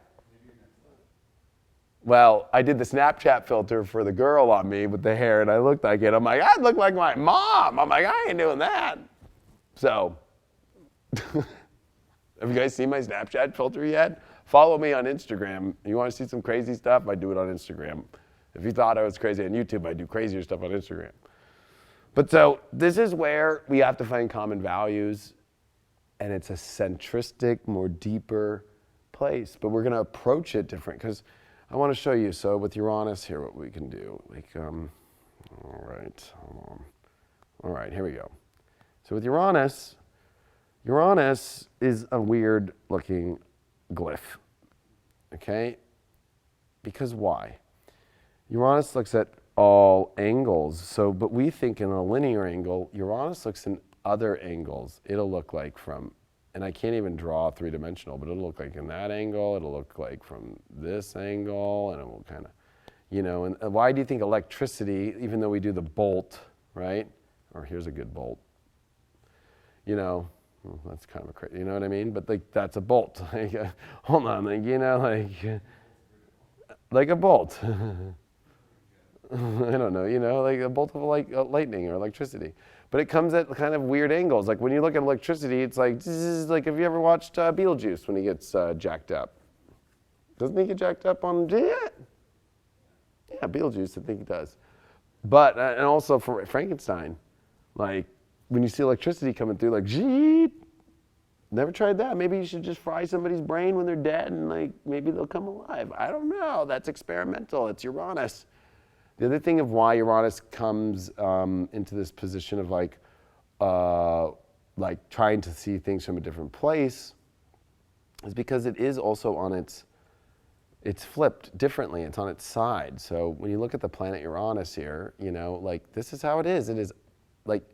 Well, I did the Snapchat filter for the girl on me with the hair and I looked like it. I'm like, I look like my mom. I'm like, I ain't doing that. So, have you guys seen my Snapchat filter yet? Follow me on Instagram. You want to see some crazy stuff? I do it on Instagram. If you thought I was crazy on YouTube, I do crazier stuff on Instagram. But so this is where we have to find common values, and it's a centristic, more deeper place. But we're going to approach it different because I want to show you. So with Uranus here, what we can do. Like, all right, hold on. All right, here we go. So with Uranus, Uranus is a weird looking glyph. Okay? Because why? Uranus looks at all angles. So, but we think in a linear angle, Uranus looks in other angles. It'll look like from, and I can't even draw three-dimensional, but it'll look like in that angle, it'll look like from this angle, and it will kind of, you know, and why do you think electricity, even though we do the bolt, right? Or here's a good bolt. You know, well, that's kind of a crazy, you know what I mean? But like, that's a bolt. Like, hold on, like, you know, like a bolt. I don't know, you know, like a bolt of lightning or electricity. But it comes at kind of weird angles. Like when you look at electricity, it's like, like have you ever watched Beetlejuice when he gets jacked up? Doesn't he get jacked up on, yeah, Beetlejuice, I think he does. But, and also for Frankenstein, like when you see electricity coming through, like, gee, never tried that. Maybe you should just fry somebody's brain when they're dead and like maybe they'll come alive. I don't know, that's experimental, it's Uranus. The other thing of why Uranus comes into this position of like trying to see things from a different place is because it is also on it's flipped differently. It's on its side. So when you look at the planet Uranus here, you know, like this is how it is. It is like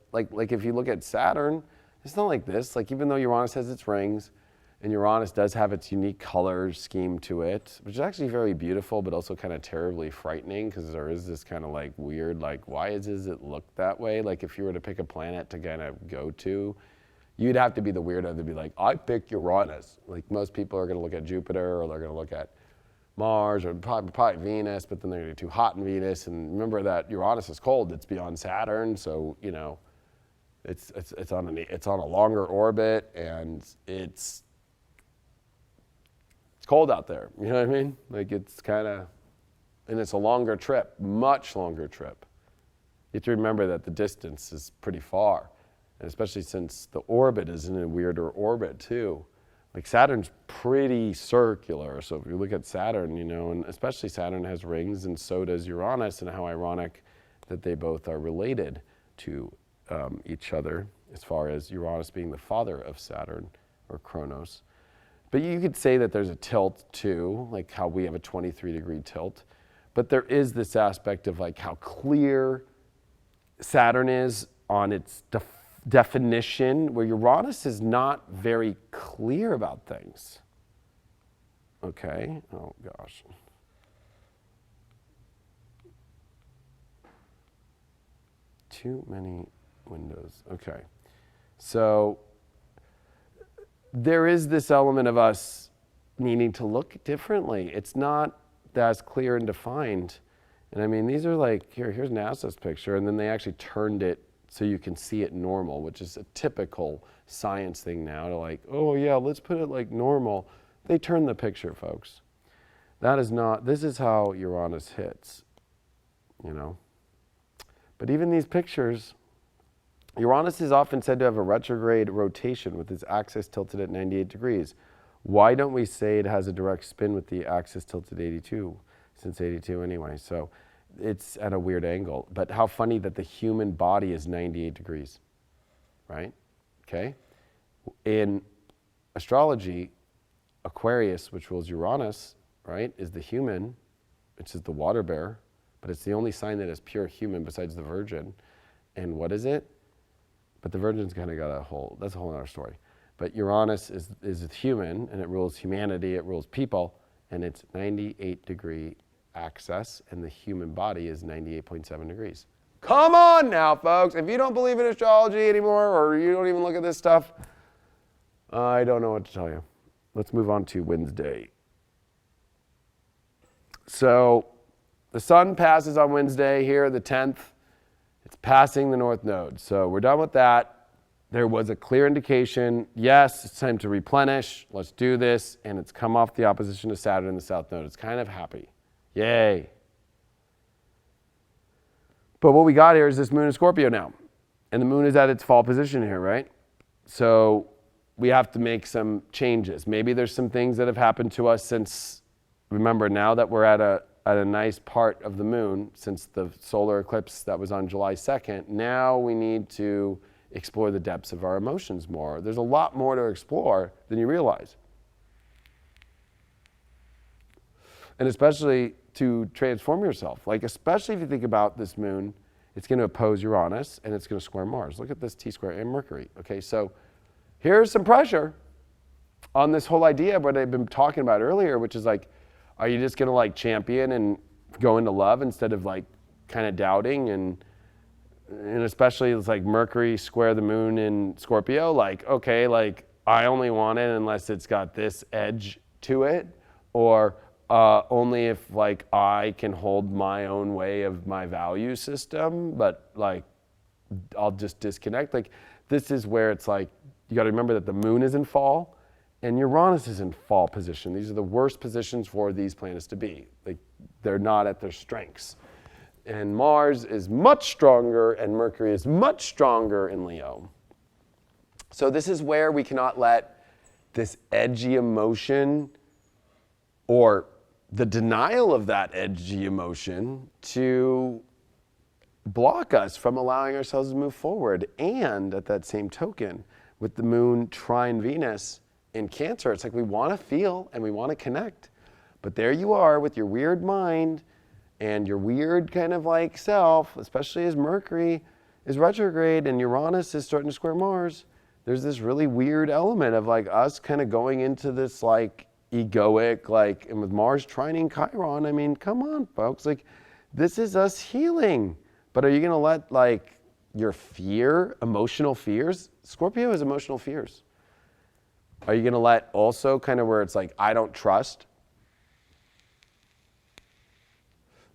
if you look at Saturn, it's not like this. Like even though Uranus has its rings, and Uranus does have its unique color scheme to it, which is actually very beautiful, but also kind of terribly frightening because there is this kind of like weird, like, why does it look that way? Like if you were to pick a planet to kind of go to, you'd have to be the weirdo to be like, I picked Uranus. Like most people are going to look at Jupiter or they're going to look at Mars or probably Venus, but then they're going to get too hot in Venus. And remember that Uranus is cold. It's beyond Saturn. So, you know, it's on a longer orbit and it's cold out there, you know what I mean? Like it's kind of, and it's a longer trip, much longer trip. You have to remember that the distance is pretty far, and especially since the orbit is in a weirder orbit too. Like Saturn's pretty circular, so if you look at Saturn, you know, and especially Saturn has rings, and so does Uranus, and how ironic that they both are related to each other, as far as Uranus being the father of Saturn, or Kronos. But you could say that there's a tilt too, like how we have a 23-degree tilt. But there is this aspect of like how clear Saturn is on its definition, where Uranus is not very clear about things. Okay, oh gosh. Too many windows, okay. So there is this element of us needing to look differently. It's not as clear and defined. And I mean, these are like, here's NASA's picture, and then they actually turned it so you can see it normal, which is a typical science thing now to like, oh yeah, let's put it like normal. They turned the picture, folks. That is not, this is how Uranus hits, you know. But even these pictures, Uranus is often said to have a retrograde rotation with its axis tilted at 98 degrees. Why don't we say it has a direct spin with the axis tilted 82, since 82 anyway? So it's at a weird angle. But how funny that the human body is 98 degrees, right? Okay. In astrology, Aquarius, which rules Uranus, right, is the human, which is the water bearer, but it's the only sign that is pure human besides the Virgin. And what is it? But the Virgin's kind of got that's a whole other story. But Uranus is human, and it rules humanity, it rules people, and it's 98 degree axis, and the human body is 98.7 degrees. Come on now, folks. If you don't believe in astrology anymore, or you don't even look at this stuff, I don't know what to tell you. Let's move on to Wednesday. So the sun passes on Wednesday here, the 10th. It's passing the North Node. So we're done with that. There was a clear indication, yes, it's time to replenish. Let's do this. And it's come off the opposition to Saturn in the South Node. It's kind of happy. Yay. But what we got here is this moon in Scorpio now. And the moon is at its fall position here, right? So we have to make some changes. Maybe there's some things that have happened to us since, remember, now that we're at a nice part of the moon, since the solar eclipse that was on July 2nd, now we need to explore the depths of our emotions more. There's a lot more to explore than you realize. And especially to transform yourself. Like, especially if you think about this moon, it's going to oppose Uranus and it's going to square Mars. Look at this T-square and Mercury. Okay, so here's some pressure on this whole idea of what I've been talking about earlier, which is like, are you just going to like champion and go into love instead of like kind of doubting? And especially it's like Mercury square the moon in Scorpio, like, okay, like I only want it unless it's got this edge to it, or only if like I can hold my own way of my value system, but like I'll just disconnect. Like this is where it's like, you got to remember that the moon is in fall and Uranus is in fall position. These are the worst positions for these planets to be. Like they're not at their strengths. And Mars is much stronger and Mercury is much stronger in Leo. So this is where we cannot let this edgy emotion or the denial of that edgy emotion to block us from allowing ourselves to move forward. And at that same token, with the moon trine Venus in Cancer, it's like we want to feel and we want to connect. But there you are with your weird mind and your weird kind of like self, especially as Mercury is retrograde and Uranus is starting to square Mars. There's this really weird element of like us kind of going into this like egoic, like, and with Mars trining Chiron, I mean, come on, folks, like this is us healing. But are you going to let like your fear, emotional fears? Scorpio has emotional fears. Are you going to let also kind of where it's like, I don't trust?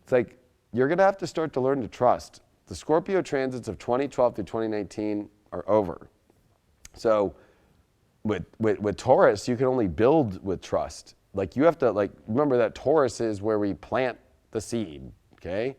It's like, you're going to have to start to learn to trust. The Scorpio transits of 2012 through 2019 are over. So with Taurus, you can only build with trust. Like you have to like, remember that Taurus is where we plant the seed, okay?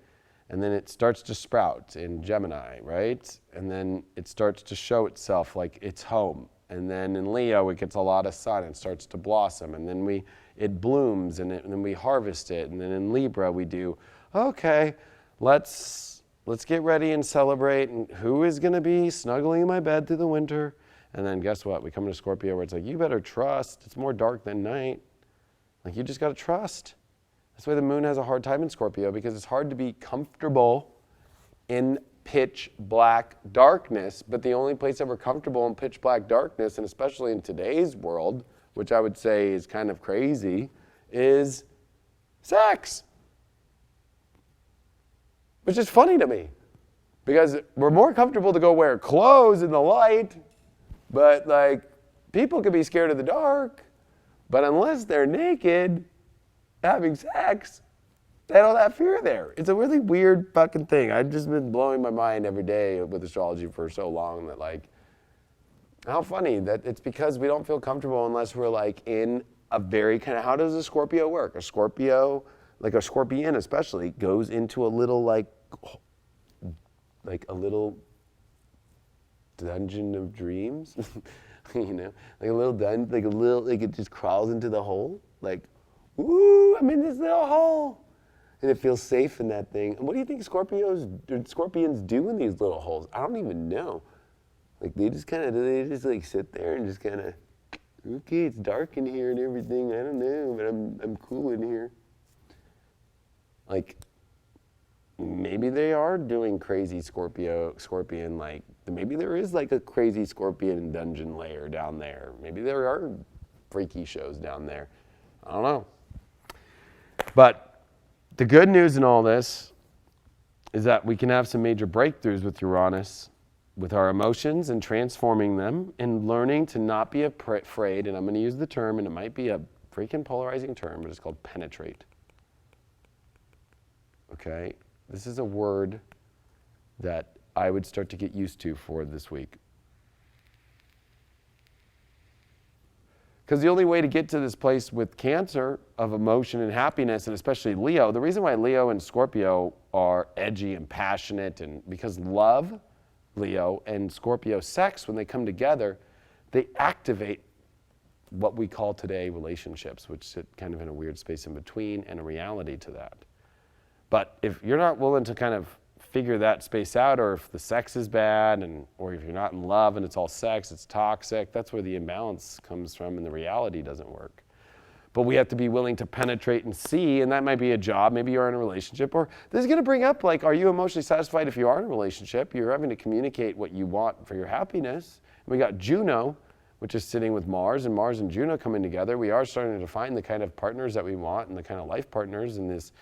And then it starts to sprout in Gemini, right? And then it starts to show itself like it's home. And then in Leo, it gets a lot of sun and starts to blossom. And then it blooms and then we harvest it. And then in Libra, we do, okay, let's get ready and celebrate. And who is going to be snuggling in my bed through the winter? And then guess what? We come to Scorpio where it's like, you better trust. It's more dark than night. Like you just got to trust. That's why the moon has a hard time in Scorpio, because it's hard to be comfortable in pitch black darkness. But the only place ever comfortable in pitch black darkness, and especially in today's world, which I would say is kind of crazy, is sex. Which is funny to me, because we're more comfortable to go wear clothes in the light But like, people could be scared of the dark, but unless they're naked, having sex, they don't have fear there. It's a really weird fucking thing. I've just been blowing my mind every day with astrology for so long that like, how funny that it's because we don't feel comfortable unless we're like in a very kind of, how does a Scorpio work? A Scorpio, like a Scorpion especially, goes into a little like a little dungeon of dreams, you know, like a little dungeon, like it just crawls into the hole, like, ooh, I'm in this little hole. And it feels safe in that thing. And what do you think scorpions do in these little holes? I don't even know. Like they just like sit there and just kind of, okay, it's dark in here and everything. I don't know, but I'm cool in here. Like maybe they are doing crazy scorpion, like maybe there is like a crazy scorpion dungeon lair down there. Maybe there are freaky shows down there. I don't know. But the good news in all this is that we can have some major breakthroughs with Uranus, with our emotions and transforming them and learning to not be afraid, and I'm going to use the term, and it might be a freaking polarizing term, but it's called penetrate. Okay? This is a word that I would start to get used to for this week. Because the only way to get to this place with Cancer of emotion and happiness, and especially Leo, the reason why Leo and Scorpio are edgy and passionate, and because love, Leo, and Scorpio sex, when they come together, they activate what we call today relationships, which sit kind of in a weird space in between and a reality to that. But if you're not willing to kind of figure that space out, or if the sex is bad, or if you're not in love and it's all sex, it's toxic, that's where the imbalance comes from and the reality doesn't work. But we have to be willing to penetrate and see, and that might be a job, maybe you're in a relationship, or this is gonna bring up like, are you emotionally satisfied if you are in a relationship? You're having to communicate what you want for your happiness. And we got Juno, which is sitting with Mars, and Mars and Juno coming together. We are starting to define the kind of partners that we want and the kind of life partners and this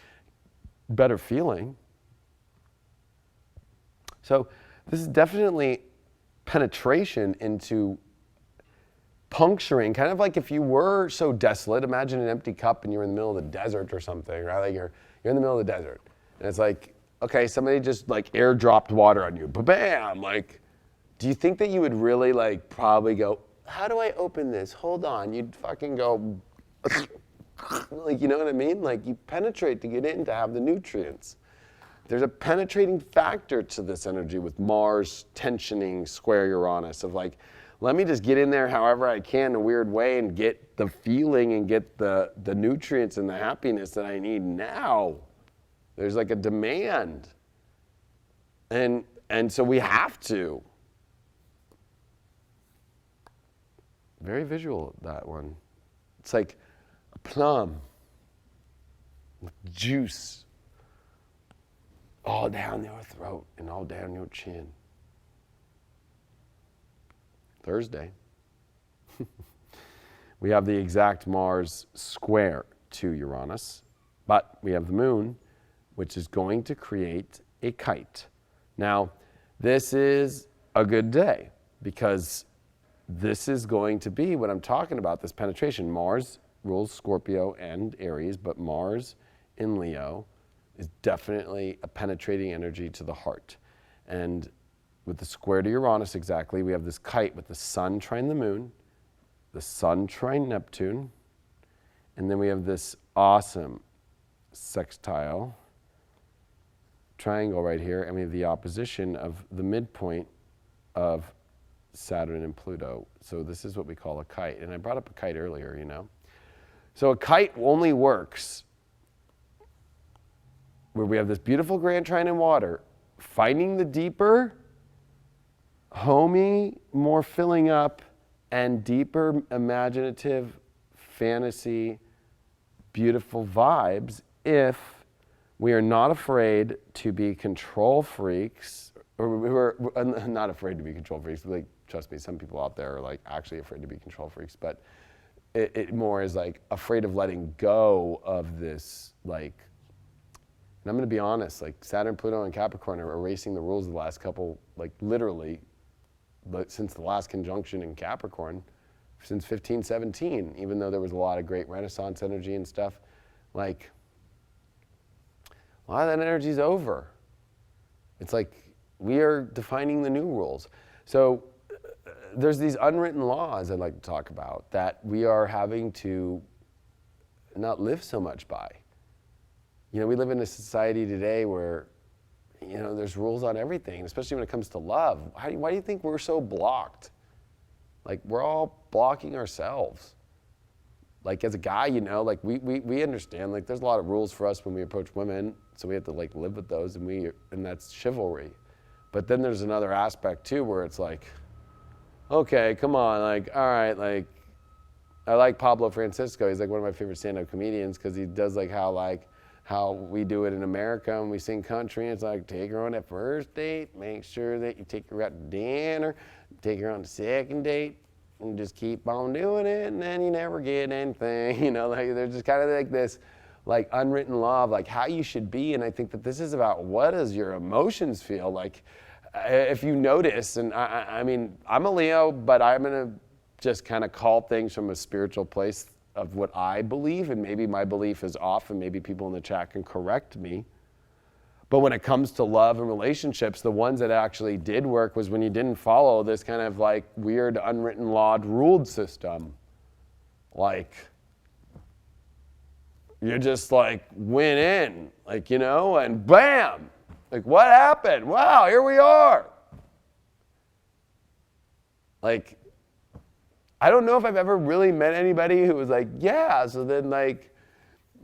better feeling. So this is definitely penetration into puncturing, kind of like if you were so desolate, imagine an empty cup and you're in the middle of the desert or something, right? Like you're in the middle of the desert. And it's like, okay, somebody just like airdropped water on you, bam! Like, do you think that you would really like probably go, how do I open this? Hold on. You'd fucking go, like, you know what I mean? Like you penetrate to get in to have the nutrients. There's a penetrating factor to this energy with Mars tensioning square Uranus of like, let me just get in there however I can in a weird way and get the feeling and get the nutrients and the happiness that I need now. There's like a demand. And so we have to. Very visual, that one. It's like a plum with juice all down your throat and all down your chin. Thursday. We have the exact Mars square to Uranus, but we have the moon, which is going to create a kite. Now, this is a good day because this is going to be what I'm talking about, this penetration. Mars rules Scorpio and Aries, but Mars in Leo is definitely a penetrating energy to the heart. And with the square to Uranus exactly, we have this kite with the sun trine the moon, the sun trine Neptune, and then we have this awesome sextile triangle right here, and we have the opposition of the midpoint of Saturn and Pluto. So this is what we call a kite. And I brought up a kite earlier, you know. So a kite only works where we have this beautiful grand trine in water, finding the deeper, homey, more filling up, and deeper imaginative, fantasy, beautiful vibes if we are not afraid to be control freaks, or we're not afraid to be control freaks. Like, trust me, some people out there are like actually afraid to be control freaks, but it more is like afraid of letting go of this, like, and I'm gonna be honest, like Saturn, Pluto, and Capricorn are erasing the rules of the last couple, like literally since the last conjunction in Capricorn, since 1517, even though there was a lot of great Renaissance energy and stuff, like, a lot of that energy's over. It's like we are defining the new rules. So there's these unwritten laws I'd like to talk about that we are having to not live so much by. You know, we live in a society today where, you know, there's rules on everything, especially when it comes to love. Why do you think we're so blocked? Like, we're all blocking ourselves. Like, as a guy, you know, like, we understand, like, there's a lot of rules for us when we approach women, so we have to, like, live with those, and that's chivalry. But then there's another aspect, too, where it's like, okay, come on, like, all right, like, I like Pablo Francisco. He's, like, one of my favorite stand-up comedians because he does, like, how we do it in America when we sing country. It's like, take her on that first date, make sure that you take her out to dinner, take her on the second date, and just keep on doing it, and then you never get anything. You know, like, there's just kind of like this, like, unwritten law of, like, how you should be. And I think that this is about what does your emotions feel like. If you notice, and I mean, I'm a Leo, but I'm gonna just kind of call things from a spiritual place of what I believe, and maybe my belief is off, and maybe people in the chat can correct me. But when it comes to love and relationships, the ones that actually did work was when you didn't follow this kind of like weird, unwritten, lawed, ruled system. Like, you just like went in, like, you know, and bam! Like, what happened? Wow, here we are. Like, I don't know if I've ever really met anybody who was like, yeah, so then, like,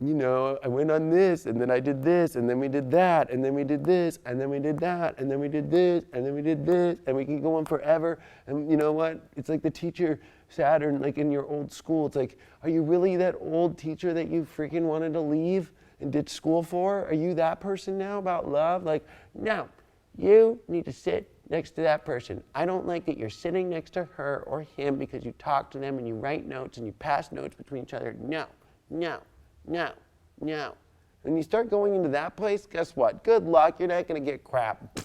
you know, I went on this, and then I did this, and then we did that, and then we did this, and then we did that, and then we did this, and then we did this, and we can go on forever. And you know what? It's like the teacher, Saturn, like in your old school. It's like, are you really that old teacher that you freaking wanted to leave and ditch school for? Are you that person now about love? Like, no, you need to sit next to that person. I don't like that you're sitting next to her or him because you talk to them and you write notes and you pass notes between each other. No, no, no, no. When you start going into that place, guess what? Good luck, you're not going to get crap.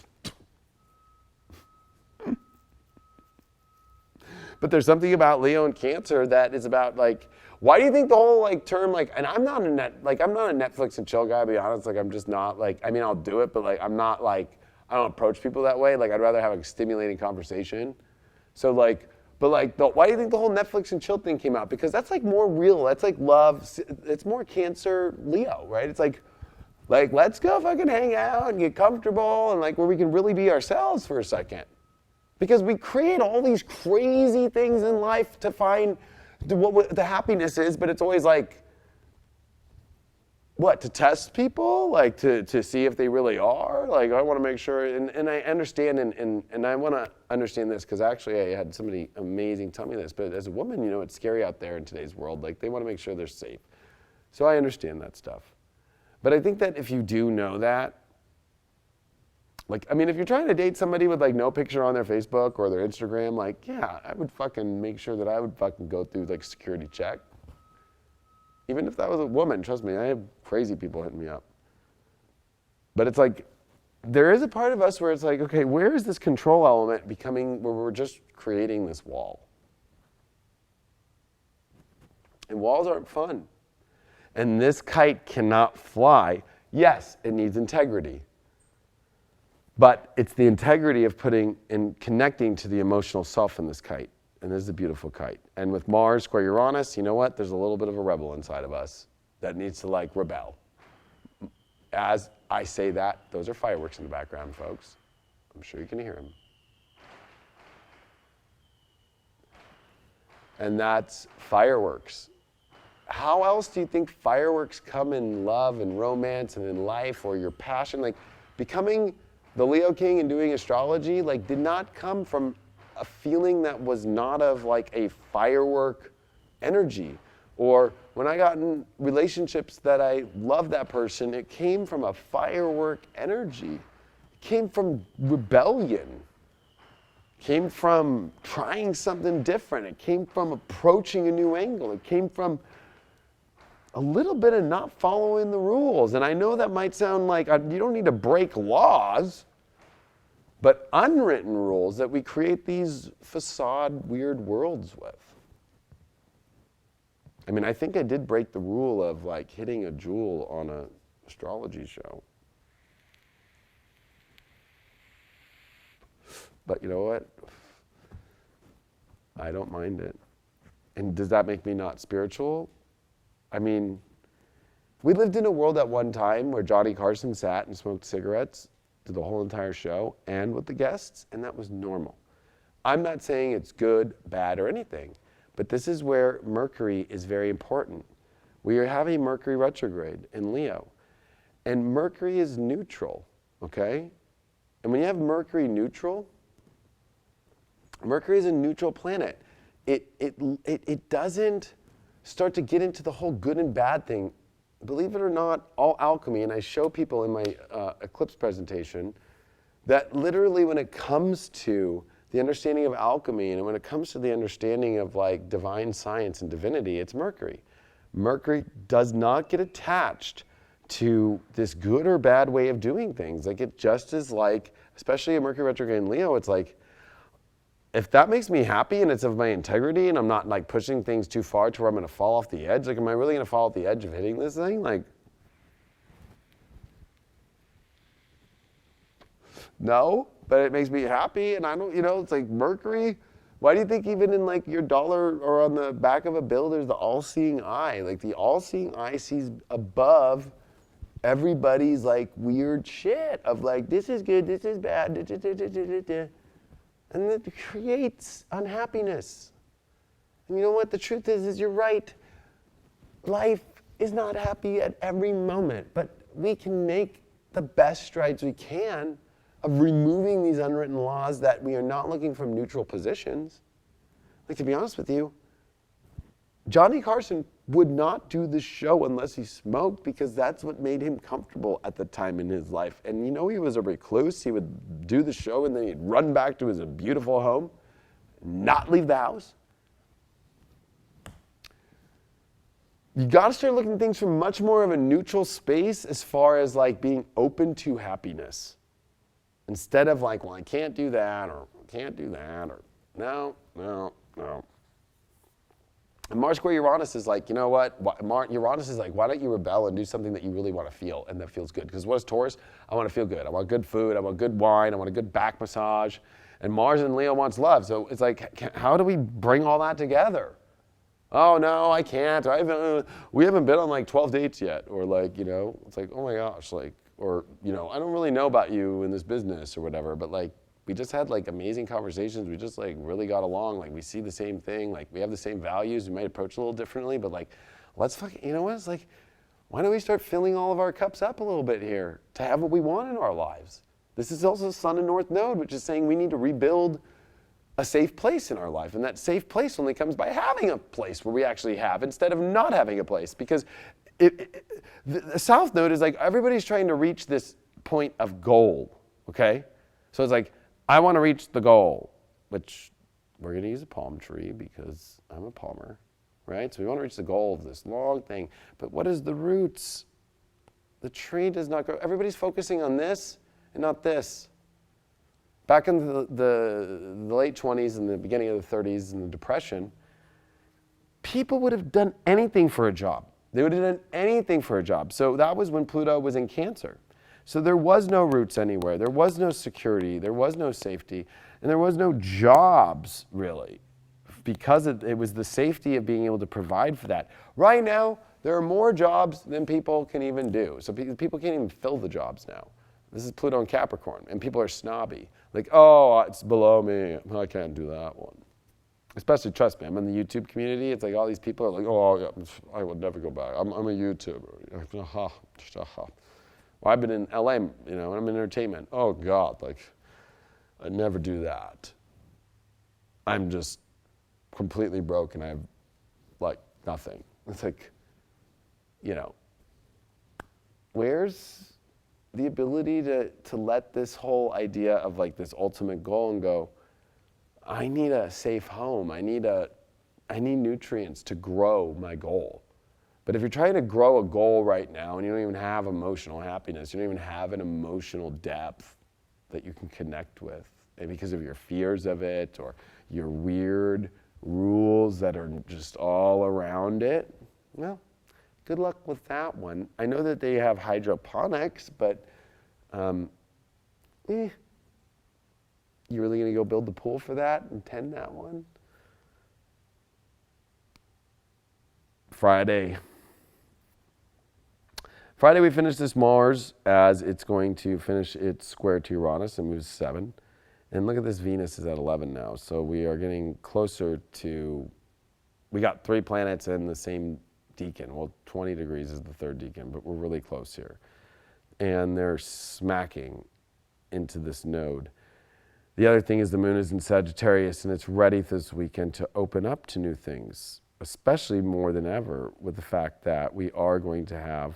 But there's something about Leo and Cancer that is about, like, why do you think the whole, like, term, like, and I'm not a Netflix and chill guy, to be honest. Like, I'm just not, like, I mean, I'll do it, but, like, I'm not, like, I don't approach people that way. Like, I'd rather have a stimulating conversation. So, like, but, like, why do you think the whole Netflix and chill thing came out? Because that's, like, more real. That's, like, love. It's more Cancer, Leo, right? It's like, let's go fucking hang out and get comfortable and, like, where we can really be ourselves for a second. Because we create all these crazy things in life to find what the happiness is, but it's always, like, what, to test people? Like, to see if they really are? Like, I want to make sure, and I understand, and I want to understand this, because actually I had somebody amazing tell me this, but as a woman, you know, it's scary out there in today's world. Like, they want to make sure they're safe. So I understand that stuff. But I think that if you do know that, like, I mean, if you're trying to date somebody with, like, no picture on their Facebook or their Instagram, like, yeah, I would fucking make sure that I would fucking go through, like, security check. Even if that was a woman, trust me, I have crazy people hitting me up. But it's like, there is a part of us where it's like, okay, where is this control element becoming, where we're just creating this wall? And walls aren't fun. And this kite cannot fly. Yes, it needs integrity. But it's the integrity of putting and connecting to the emotional self in this kite. And this is a beautiful kite. And with Mars square Uranus, you know what? There's a little bit of a rebel inside of us that needs to, like, rebel. As I say that, those are fireworks in the background, folks. I'm sure you can hear them. And that's fireworks. How else do you think fireworks come in love and romance and in life, or your passion? Like, becoming the Leo King and doing astrology, like, did not come from a feeling that was not of, like, a firework energy. Or when I got in relationships that I loved that person, it came from a firework energy. It came from rebellion. It came from trying something different. It came from approaching a new angle. It came from a little bit of not following the rules. And I know that might sound like you don't need to break laws. but unwritten rules that we create these facade weird worlds with. I mean, I think I did break the rule of like hitting a jewel on an astrology show. But you know what? I don't mind it. And does that make me not spiritual? I mean, we lived in a world at one time where Johnny Carson sat and smoked cigarettes through the whole entire show and with the guests, and that was normal. I'm not saying it's good, bad, or anything, but this is where Mercury is very important. We are having Mercury Retrograde in Leo, and Mercury is neutral, okay? And when you have Mercury neutral, Mercury is a neutral planet. It doesn't start to get into the whole good and bad thing. Believe it or not, all alchemy, and I show people in my Eclipse presentation, that literally when it comes to the understanding of alchemy and when it comes to the understanding of like divine science and divinity, it's Mercury. Mercury does not get attached to this good or bad way of doing things. Like it just is like, especially a Mercury retrograde in Leo, it's like, if that makes me happy and it's of my integrity and I'm not like pushing things too far to where I'm gonna fall off the edge, like am I really gonna fall off the edge of hitting this thing? Like, no, but it makes me happy and I don't, it's like Mercury. Why do you think even in like your dollar or on the back of a bill, there's the all-seeing eye? Like the all-seeing eye sees above everybody's like weird shit of like, this is good, this is bad, da, da, da, da, da, da. And it creates unhappiness. And you know what? The truth is you're right. Life is not happy at every moment, but we can make the best strides we can of removing these unwritten laws that we are not looking from neutral positions. Like, to be honest with you, Johnny Carson would not do the show unless he smoked because that's what made him comfortable at the time in his life. And he was a recluse. He would do the show and then he'd run back to his beautiful home, not leave the house. You gotta start looking at things from much more of a neutral space as far as like being open to happiness. Instead of like, well, I can't do that or can't do that or no. And Mars square Uranus is like, you know what? Uranus is like, why don't you rebel and do something that you really want to feel and that feels good? Because what is Taurus? I want to feel good. I want good food. I want good wine. I want a good back massage. And Mars in Leo wants love. So it's like, how do we bring all that together? Oh, no, I can't. We haven't been on like 12 dates yet. Or like, it's like, oh my gosh, like, or, I don't really know about you in this business or whatever, but like, we just had like amazing conversations. We just like really got along. Like we see the same thing. Like we have the same values. We might approach a little differently, but like, let's fucking, it's like, why don't we start filling all of our cups up a little bit here to have what we want in our lives? This is also Sun and North Node, which is saying we need to rebuild a safe place in our life. And that safe place only comes by having a place where we actually have instead of not having a place. Because the South Node is like, everybody's trying to reach this point of goal, okay? So it's like, I want to reach the goal, which we're going to use a palm tree because I'm a palmer, right? So we want to reach the goal of this long thing. But what is the roots? The tree does not grow. Everybody's focusing on this and not this. Back in the late 20s and the beginning of the 30s and the Depression, people would have done anything for a job. They would have done anything for a job. So that was when Pluto was in Cancer. So there was no roots anywhere. There was no security. There was no safety. And there was no jobs, really, because it was the safety of being able to provide for that. Right now, there are more jobs than people can even do. So people can't even fill the jobs now. This is Pluto and Capricorn, and people are snobby. Like, oh, it's below me. I can't do that one. Especially, trust me, I'm in the YouTube community. It's like all these people are like, oh, I would never go back. I'm a YouTuber. Well, I've been in LA, and I'm in entertainment. Oh God, like, I'd never do that. I'm just completely broke and I have like nothing. It's like, where's the ability to let this whole idea of like this ultimate goal and go, I need a safe home. I need nutrients to grow my goal. But if you're trying to grow a goal right now and you don't even have emotional happiness, you don't even have an emotional depth, that you can connect with, and because of your fears of it or your weird rules that are just all around it, well, good luck with that one. I know that they have hydroponics, but you really gonna go build the pool for that and tend that one? Friday we finish this Mars as it's going to finish its square to Uranus and moves 7. And look at this, Venus is at 11 now. So we are getting closer to, we got 3 planets in the same decan. Well, 20 degrees is the 3rd decan, but we're really close here. And they're smacking into this node. The other thing is the moon is in Sagittarius, and it's ready this weekend to open up to new things, especially more than ever with the fact that we are going to have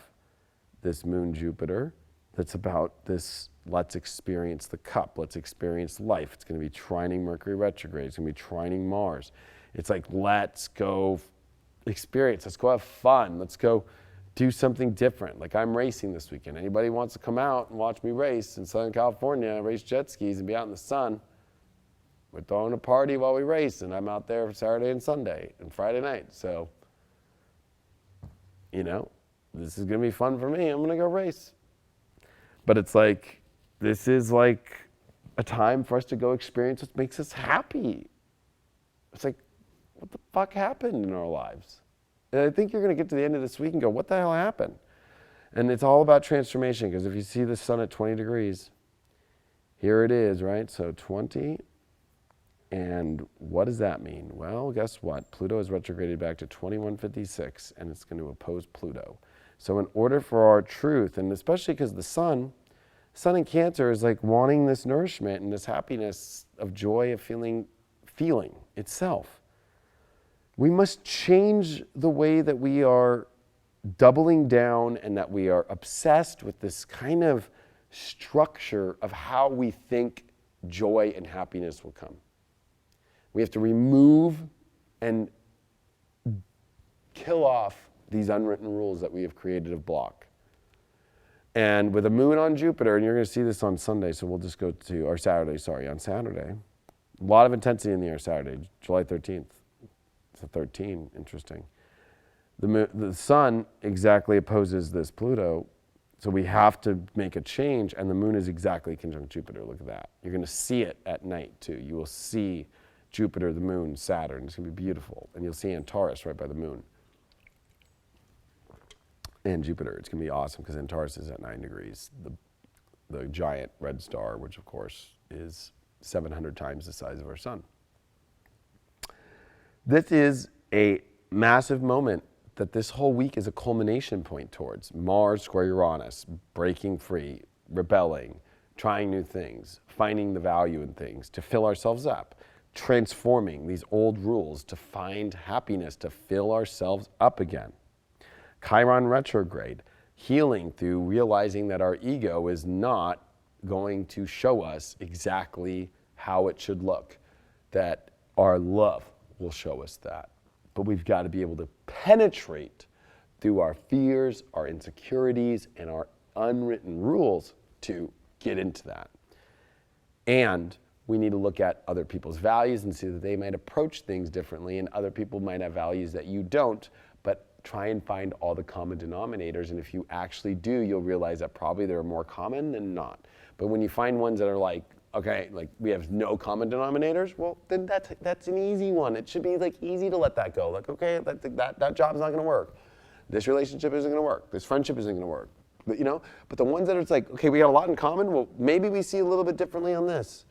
this moon Jupiter that's about this, let's experience the cup, let's experience life. It's going to be trining Mercury Retrograde, it's going to be trining Mars. It's like, let's go experience, let's go have fun, let's go do something different. Like, I'm racing this weekend. Anybody wants to come out and watch me race in Southern California, race jet skis and be out in the sun? We're throwing a party while we race, and I'm out there Saturday and Sunday and Friday night. So, you know, this is gonna be fun for me. I'm gonna go race. But it's like, this is like a time for us to go experience what makes us happy. It's like, what the fuck happened in our lives? And I think you're gonna get to the end of this week and go, what the hell happened? And it's all about transformation, because if you see the sun at 20 degrees, here it is, right? So 20, and what does that mean? Well, guess what? Pluto is retrograded back to 2156, and it's going to oppose Pluto. So in order for our truth, and especially because the sun in Cancer is like wanting this nourishment and this happiness of joy of feeling itself. We must change the way that we are doubling down and that we are obsessed with this kind of structure of how we think joy and happiness will come. We have to remove and kill off these unwritten rules that we have created of block. And with a moon on Jupiter, and you're going to see this on Sunday, so we'll just go to, or Saturday, sorry, on Saturday. A lot of intensity in the air Saturday, July 13th. It's a 13, interesting. The sun exactly opposes this Pluto, so we have to make a change, and the moon is exactly conjunct Jupiter. Look at that. You're going to see it at night, too. You will see Jupiter, the moon, Saturn. It's going to be beautiful. And you'll see Antares right by the moon. And Jupiter. It's going to be awesome because Antares is at 9 degrees. The giant red star, which of course is 700 times the size of our sun. This is a massive moment that this whole week is a culmination point towards. Mars square Uranus, breaking free, rebelling, trying new things, finding the value in things, to fill ourselves up, transforming these old rules to find happiness, to fill ourselves up again. Chiron retrograde, healing through realizing that our ego is not going to show us exactly how it should look, that our love will show us that. But we've got to be able to penetrate through our fears, our insecurities, and our unwritten rules to get into that. And we need to look at other people's values and see that they might approach things differently, and other people might have values that you don't, but try and find all the common denominators. And if you actually do, you'll realize that probably there are more common than not. But when you find ones that are like, okay, like we have no common denominators, well, then that's an easy one. It should be like easy to let that go. Like, okay, that job's not gonna work. This relationship isn't gonna work. This friendship isn't gonna work. But, you know, but the ones that it's like, okay, we got a lot in common, well, maybe we see a little bit differently on this.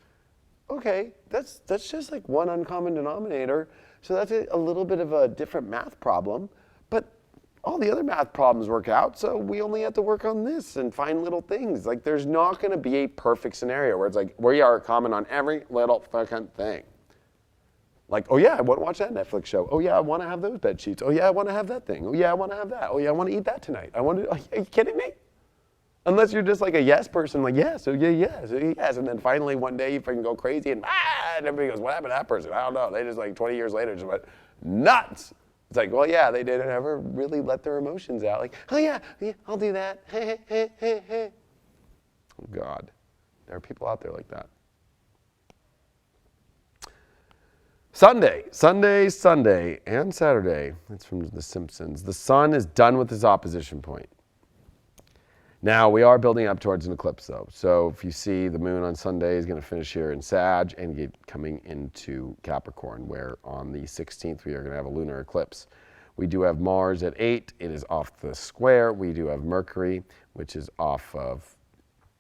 Okay, that's just like one uncommon denominator. So that's a little bit of a different math problem, but all the other math problems work out, so we only have to work on this and find little things. Like, there's not gonna be a perfect scenario where it's like, we are common on every little fucking thing. Like, oh yeah, I wanna watch that Netflix show. Oh yeah, I wanna have those bed sheets. Oh yeah, I wanna have that thing. Oh yeah, I wanna have that. Oh yeah, I wanna eat that tonight. Are you kidding me? Unless you're just like a yes person, like yes, oh yeah, yes, oh yes. And then finally one day you freaking go crazy and everybody goes, what happened to that person? I don't know. They just like 20 years later just went nuts. It's like, well, yeah, they didn't ever really let their emotions out. Like, oh yeah, I'll do that. Oh God. There are people out there like that. Sunday, and Saturday. That's from The Simpsons. The sun is done with his opposition point. Now, we are building up towards an eclipse, though. So if you see the moon on Sunday is going to finish here in Sag and get coming into Capricorn, where on the 16th we are going to have a lunar eclipse. We do have Mars at 8. It is off the square. We do have Mercury, which is off of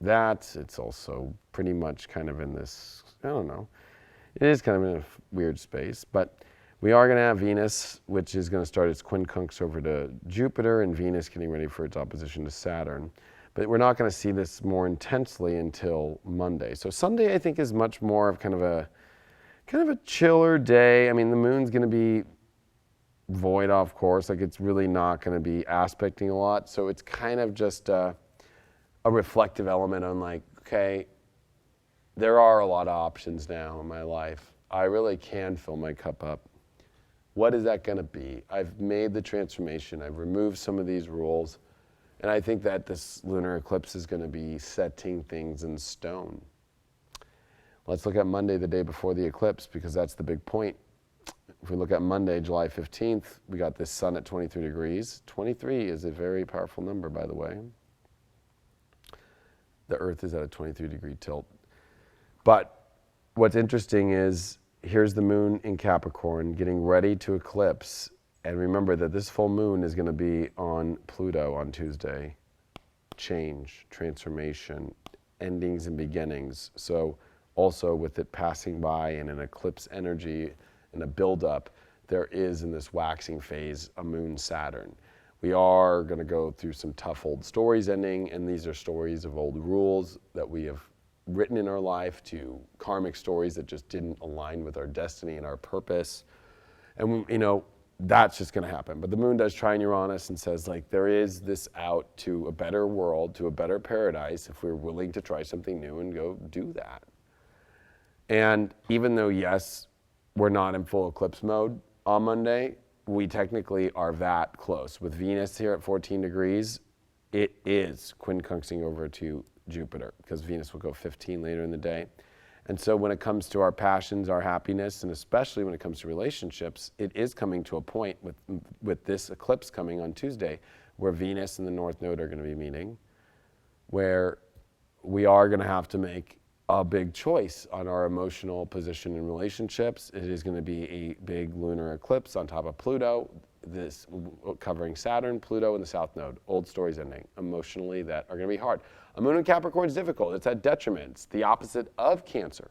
that. It's also pretty much kind of in this, I don't know. It is kind of in a weird space, but we are going to have Venus, which is going to start its quincunx over to Jupiter, and Venus getting ready for its opposition to Saturn. But we're not going to see this more intensely until Monday. So Sunday, I think, is much more of kind of a chiller day. I mean, the moon's going to be void off course. Like, it's really not going to be aspecting a lot. So it's kind of just a reflective element on, like, okay, there are a lot of options now in my life. I really can fill my cup up. What is that going to be? I've made the transformation. I've removed some of these rules. And I think that this lunar eclipse is going to be setting things in stone. Let's look at Monday, the day before the eclipse, because that's the big point. If we look at Monday, July 15th, we got this sun at 23 degrees. 23 is a very powerful number, by the way. The Earth is at a 23-degree tilt. But what's interesting is here's the moon in Capricorn getting ready to eclipse. And remember that this full moon is going to be on Pluto on Tuesday. Change, transformation, endings and beginnings. So also with it passing by in an eclipse energy and a buildup, there is in this waxing phase a moon Saturn. We are going to go through some tough old stories ending, and these are stories of old rules that we have written in our life, to karmic stories that just didn't align with our destiny and our purpose. And, you know, that's just going to happen. But the moon does trine Uranus and says, like, there is this out to a better world, to a better paradise, if we're willing to try something new and go do that. And even though, yes, we're not in full eclipse mode on Monday, we technically are that close. With Venus here at 14 degrees, it is quincunxing over to Jupiter, because Venus will go 15 later in the day. And so when it comes to our passions, our happiness, and especially when it comes to relationships, it is coming to a point with this eclipse coming on Tuesday where Venus and the North Node are going to be meeting, where we are going to have to make a big choice on our emotional position in relationships. It is going to be a big lunar eclipse on top of Pluto, this covering Saturn, Pluto, and the South Node. Old stories ending emotionally that are going to be hard. A moon in Capricorn is difficult. It's at detriment. It's the opposite of Cancer.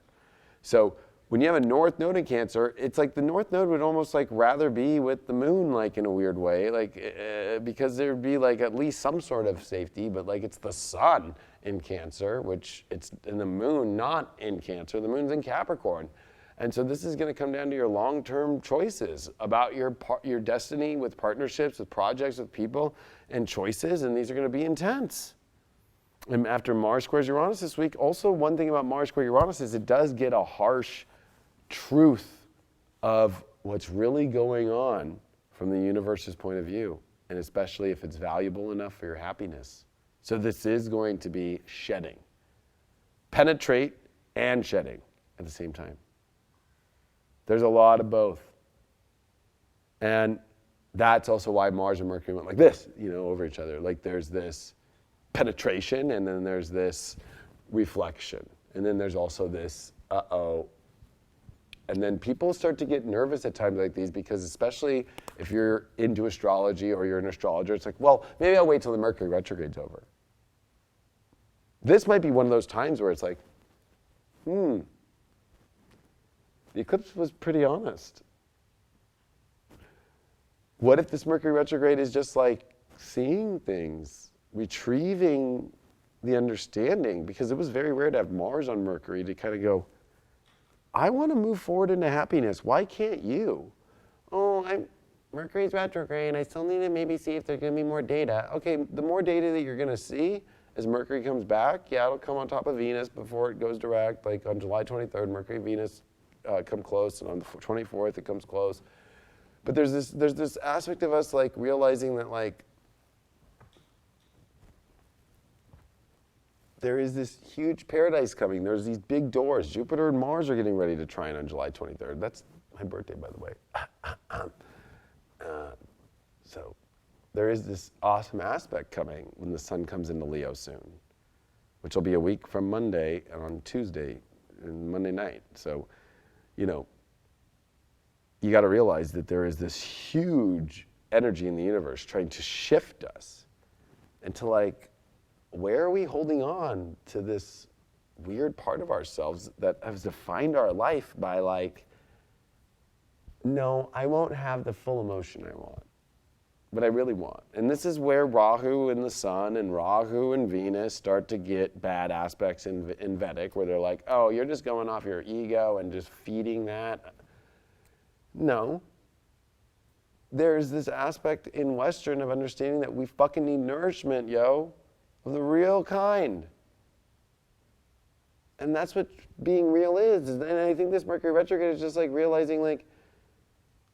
So when you have a North Node in Cancer, it's like the North Node would almost like rather be with the moon, like in a weird way, like because there'd be like at least some sort of safety, but like it's the sun in Cancer, which it's in the moon, not in Cancer. The moon's in Capricorn. And so this is going to come down to your long-term choices about your destiny with partnerships, with projects, with people, and choices, and these are going to be intense. And after Mars squares Uranus this week, also one thing about Mars square Uranus is it does get a harsh truth of what's really going on from the universe's point of view, and especially if it's valuable enough for your happiness. So this is going to be shedding. Penetrate and shedding at the same time. There's a lot of both. And that's also why Mars and Mercury went like this, over each other. Like there's this penetration, and then there's this reflection. And then there's also this, uh-oh. And then people start to get nervous at times like these, because especially if you're into astrology or you're an astrologer, it's like, well, maybe I'll wait till the Mercury retrograde's over. This might be one of those times where it's like, the eclipse was pretty honest. What if this Mercury retrograde is just like seeing things, retrieving the understanding? Because it was very rare to have Mars on Mercury to kind of go, I want to move forward into happiness. Why can't you? Mercury's retrograde. I still need to maybe see if there's going to be more data. Okay, the more data that you're going to see as Mercury comes back, yeah, it'll come on top of Venus before it goes direct. Like on July 23rd, Mercury, Venus come close, and on the 24th it comes close. But there's this aspect of us like realizing that like there is this huge paradise coming. There's these big doors. Jupiter and Mars are getting ready to trine on July 23rd. That's my birthday, by the way. So there is this awesome aspect coming when the sun comes into Leo soon, which will be a week from Monday and on Tuesday and Monday night. So, you know, you got to realize that there is this huge energy in the universe trying to shift us into like, where are we holding on to this weird part of ourselves that has defined our life by like, no, I won't have the full emotion I want, but I really want. And this is where Rahu and the Sun and Rahu and Venus start to get bad aspects in Vedic, where they're like, oh, you're just going off your ego and just feeding that. No. There's this aspect in Western of understanding that we fucking need nourishment, yo, of the real kind. And that's what being real is. And I think this Mercury Retrograde is just like realizing like,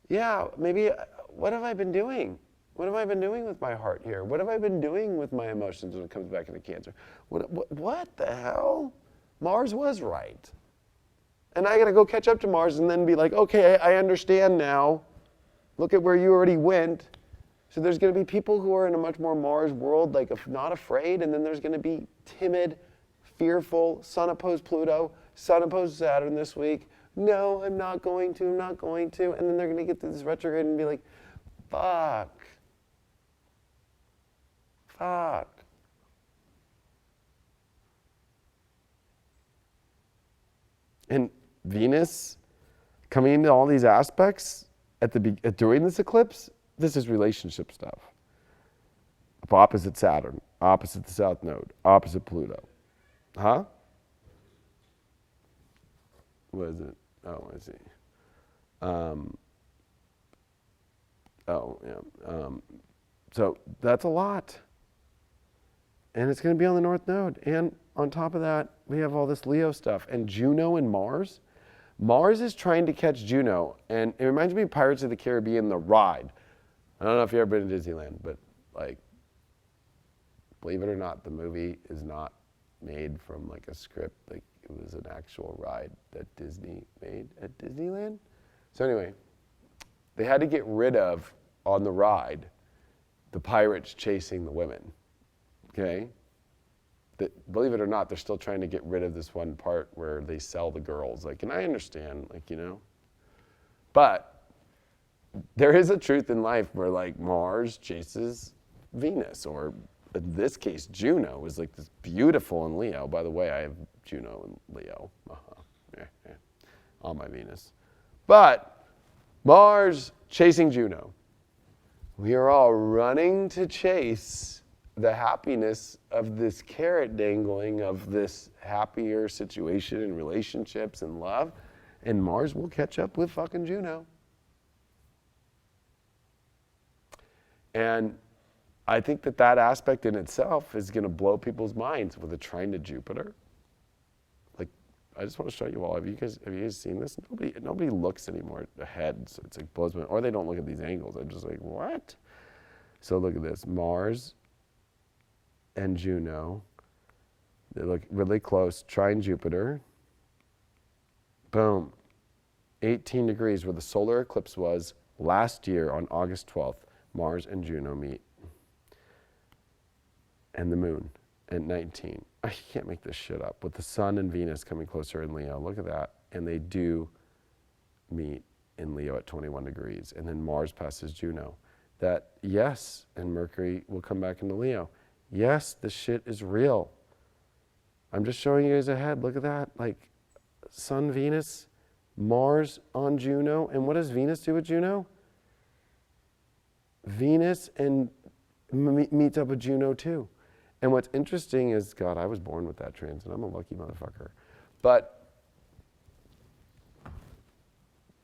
yeah, maybe, what have I been doing? What have I been doing with my heart here? What have I been doing with my emotions when it comes back into Cancer? What the hell? Mars was right. And I gotta go catch up to Mars and then be like, okay, I understand now. Look at where you already went. So there's gonna be people who are in a much more Mars world, like not afraid, and then there's gonna be timid, fearful, Sun opposed Pluto, Sun opposed Saturn this week. No, I'm not going to. And then they're gonna get to this retrograde and be like, fuck. And Venus coming into all these aspects during this eclipse, this is relationship stuff. Opposite Saturn, opposite the South Node, opposite Pluto. Huh? What is it? Oh, I see. So that's a lot. And it's going to be on the North Node. And on top of that, we have all this Leo stuff. And Juno and Mars. Mars is trying to catch Juno. And it reminds me of Pirates of the Caribbean, the ride. I don't know if you've ever been to Disneyland, but like, believe it or not, the movie is not made from like a script. Like, it was an actual ride that Disney made at Disneyland. So anyway, they had to get rid of, on the ride, the pirates chasing the women. Okay? Believe it or not, they're still trying to get rid of this one part where they sell the girls. Like, and I understand, like, you know. But there is a truth in life where like Mars chases Venus, or in this case, Juno is like this beautiful in Leo. By the way, I have Juno in Leo. On my Venus. But Mars chasing Juno. We are all running to chase the happiness of this carrot dangling of this happier situation in relationships and love. And Mars will catch up with fucking Juno. And I think that aspect in itself is going to blow people's minds with a trine to Jupiter. Like, I just want to show you all. Have you guys seen this? Nobody looks anymore ahead, so it's like blows my, or they don't look at these angles. I'm just like, what? So look at this, Mars and Juno. They look really close. Trine Jupiter. Boom. 18 degrees where the solar eclipse was last year on August 12th. Mars and Juno meet. And the moon at 19. I can't make this shit up. With the Sun and Venus coming closer in Leo. Look at that. And they do meet in Leo at 21 degrees. And then Mars passes Juno. That, yes, and Mercury will come back into Leo. Yes, this shit is real. I'm just showing you guys ahead. Look at that. Like, Sun, Venus, Mars on Juno. And what does Venus do with Juno? Venus and meets up with Juno too. And what's interesting is, God, I was born with that transit. I'm a lucky motherfucker. But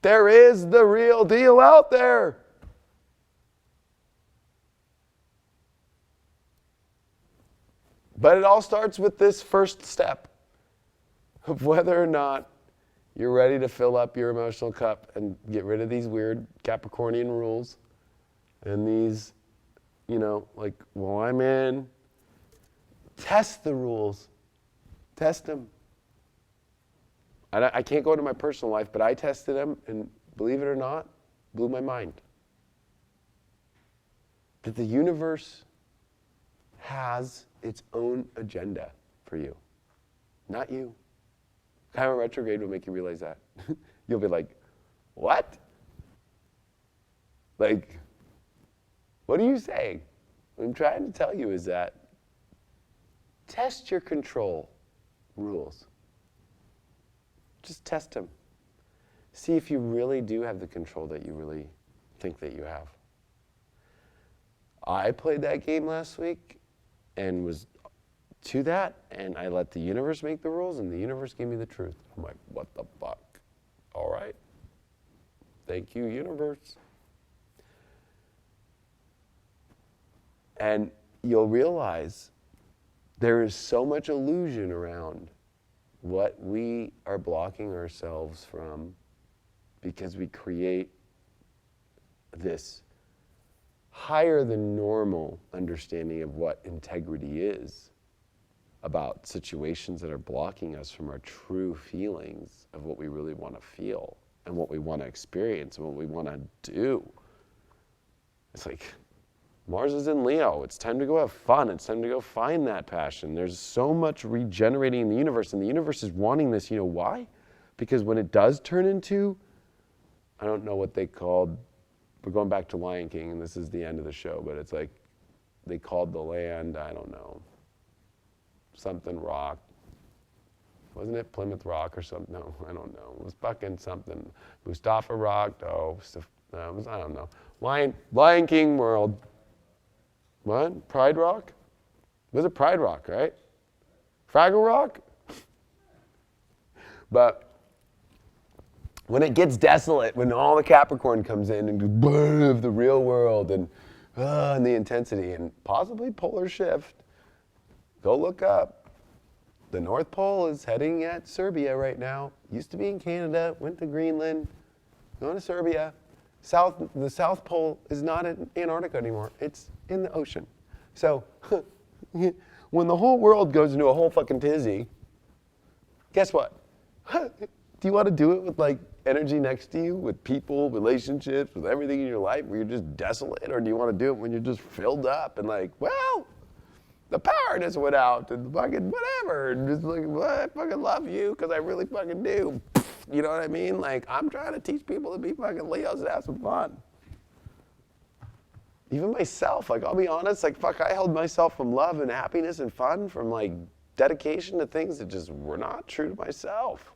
there is the real deal out there. But it all starts with this first step of whether or not you're ready to fill up your emotional cup and get rid of these weird Capricornian rules and these, you know, like, well, I'm in. Test the rules. Test them. I can't go into my personal life, but I tested them, and believe it or not, blew my mind. That the universe has its own agenda for you, not you. Chiron retrograde will make you realize that. You'll be like, what? Like, what are you saying? What I'm trying to tell you is that test your control rules. Just test them. See if you really do have the control that you really think that you have. I played that game last week and was to that, and I let the universe make the rules, and the universe gave me the truth. I'm like, what the fuck? All right. Thank you, universe. And you'll realize there is so much illusion around what we are blocking ourselves from because we create this higher than normal understanding of what integrity is about situations that are blocking us from our true feelings of what we really want to feel and what we want to experience and what we want to do. It's like, Mars is in Leo. It's time to go have fun. It's time to go find that passion. There's so much regenerating in the universe, and the universe is wanting this. You know why? Because when it does turn into, I don't know what they called, we're going back to Lion King, and this is the end of the show, but it's like they called the land, I don't know, something rock. Wasn't it Plymouth Rock or something? No, I don't know. It was fucking something. Mustafa Rock? No, it was, I don't know. Lion King World. What? Pride Rock? Was it Pride Rock, right? Fraggle Rock? But when it gets desolate, when all the Capricorn comes in and goes, the real world and the intensity and possibly polar shift, go look up. The North Pole is heading at Serbia right now. Used to be in Canada, went to Greenland, going to Serbia. The South Pole is not in Antarctica anymore. It's in the ocean. So when the whole world goes into a whole fucking tizzy, guess what? Do you want to do it with like energy next to you, with people, relationships, with everything in your life where you're just desolate? Or do you want to do it when you're just filled up and like, well, the power just went out and fucking whatever. And just like, well, I fucking love you because I really fucking do. You know what I mean? Like, I'm trying to teach people to be fucking Leos and have some fun. Even myself, like, I'll be honest, like, fuck, I held myself from love and happiness and fun, from like dedication to things that just were not true to myself.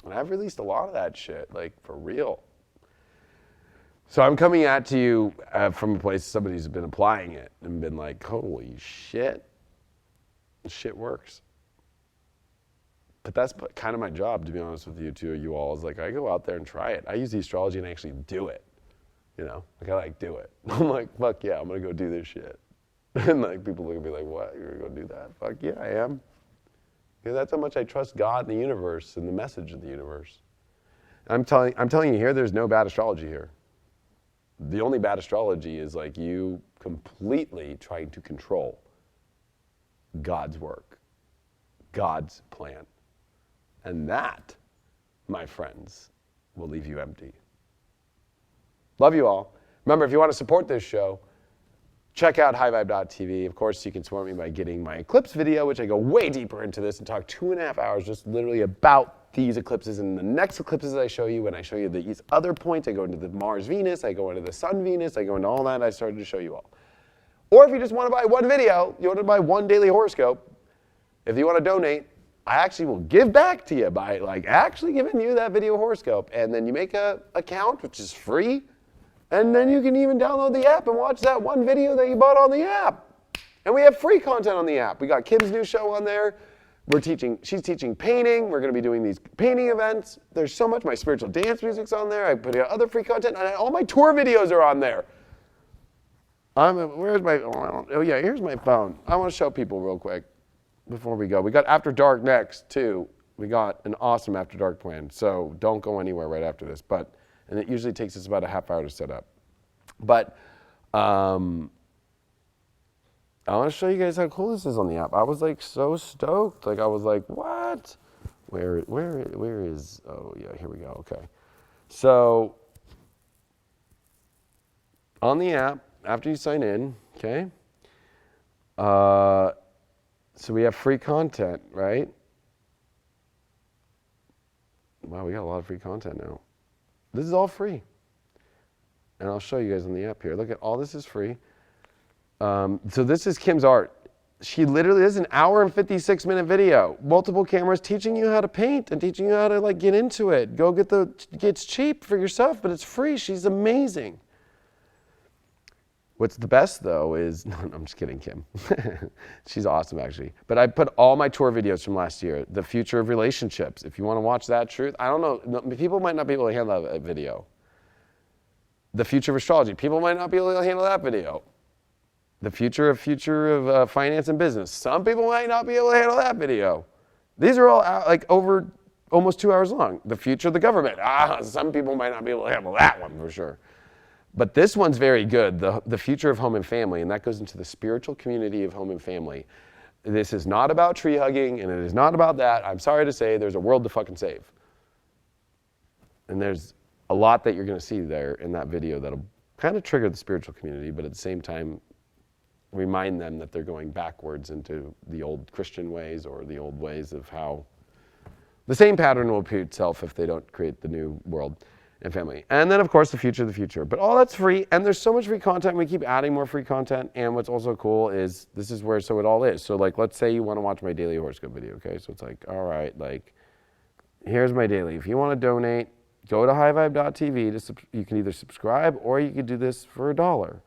And I've released a lot of that shit, like, for real. So I'm coming at you from a place somebody's been applying it and been like, holy shit, this shit works. But that's kind of my job, to be honest with you, too, you all, is like, I go out there and try it. I use the astrology and actually do it, you know? Like, I like do it. I'm like, fuck yeah, I'm gonna go do this shit. And like, people look at me like, what, you're gonna go do that? Fuck yeah, I am. Because that's how much I trust God and the universe and the message of the universe. I'm telling you here, there's no bad astrology here. The only bad astrology is like you completely trying to control God's work, God's plan. And that, my friends, will leave you empty. Love you all. Remember, if you want to support this show, check out highvibe.tv. Of course, you can support me by getting my eclipse video, which I go way deeper into this and talk 2.5 hours just literally about these eclipses and the next eclipses I show you. When I show you these other points, I go into the Mars-Venus, I go into the Sun-Venus, I go into all that. I started to show you all. Or if you just want to buy one video, you want to buy one daily horoscope, if you want to donate, I actually will give back to you by like actually giving you that video horoscope. And then you make an account, which is free. And then you can even download the app and watch that one video that you bought on the app. And we have free content on the app. We got Kim's new show on there. She's teaching painting. We're going to be doing these painting events. There's so much. My spiritual dance music's on there. I put out other free content. And all my tour videos are on there. Here's my phone. I want to show people real quick before we go. We got After Dark next, too. We got an awesome After Dark plan. So don't go anywhere right after this. And it usually takes us about a half hour to set up. But I want to show you guys how cool this is on the app. I was like so stoked. Like I was like, what? Where is, oh yeah, here we go, okay. So on the app, after you sign in, okay, so we have free content, right? Wow, we got a lot of free content now. This is all free. And I'll show you guys on the app here. Look at all this is free. So this is Kim's art. She literally, this is an hour and 56-minute video. Multiple cameras teaching you how to paint and teaching you how to like get into it. Go get it's cheap for yourself, but it's free. She's amazing. What's the best though is, no, I'm just kidding, Kim. She's awesome actually. But I put all my tour videos from last year, the future of relationships. If you want to watch that truth, I don't know, people might not be able to handle that video. The future of astrology, people might not be able to handle that video. The future of finance and business, some people might not be able to handle that video. These are all like over almost 2 hours long. The future of the government, some people might not be able to handle that one for sure. But this one's very good, the future of home and family, and that goes into the spiritual community of home and family. This is not about tree hugging, and it is not about that. I'm sorry to say, there's a world to fucking save. And there's a lot that you're gonna see there in that video that'll kind of trigger the spiritual community, but at the same time, remind them that they're going backwards into the old Christian ways or the old ways of how the same pattern will repeat itself if they don't create the new world and family. And then of course the future. But all that's free, and there's so much free content. We keep adding more free content, and what's also cool is this is where it all is. So like, let's say you want to watch my daily horoscope video, okay? So it's like, all right, like, here's my daily. If you want to donate, go to highvibe.tv. You can either subscribe or you could do this for $1.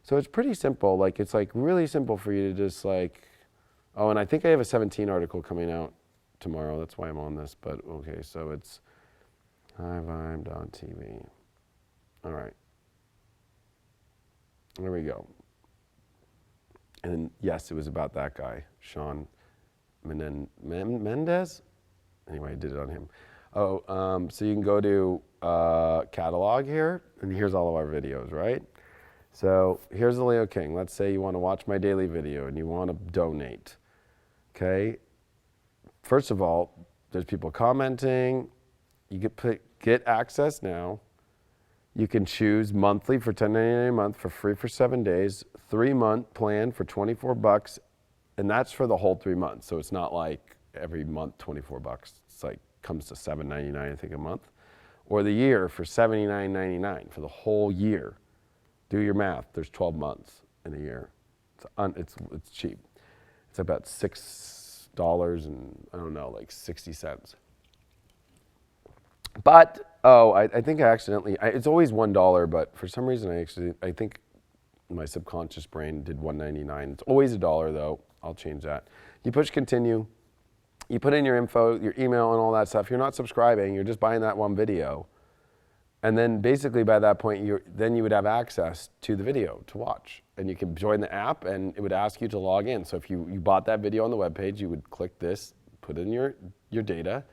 So it's pretty simple. Like, it's like really simple for you to just like, oh, and I think I have a 17 article coming out tomorrow. That's why I'm on this, but okay, so it's highvibe.tv. All right. There we go. And yes, it was about that guy, Sean Mendez? Anyway, I did it on him. Oh, so you can go to catalog here, and here's all of our videos, right? So here's the Leo King. Let's say you want to watch my daily video and you want to donate, okay? First of all, there's people commenting. You get access now. You can choose monthly for $10.99 a month for free for 7 days, 3-month plan for $24, and that's for the whole 3 months. So it's not like every month $24. It's like comes to $7.99 I think a month, or the year for $79.99 for the whole year. Do your math. There's 12 months in a year. It's cheap. It's about $6 and I don't know, like 60 cents. But I think I accidentally. It's always $1, but for some reason I think my subconscious brain did $1.99. It's always $1 though. I'll change that. You push continue. You put in your info, your email, and all that stuff. You're not subscribing. You're just buying that one video. And then basically by that point, you would have access to the video to watch. And you can join the app and it would ask you to log in. So if you bought that video on the webpage, you would click this, put in your data,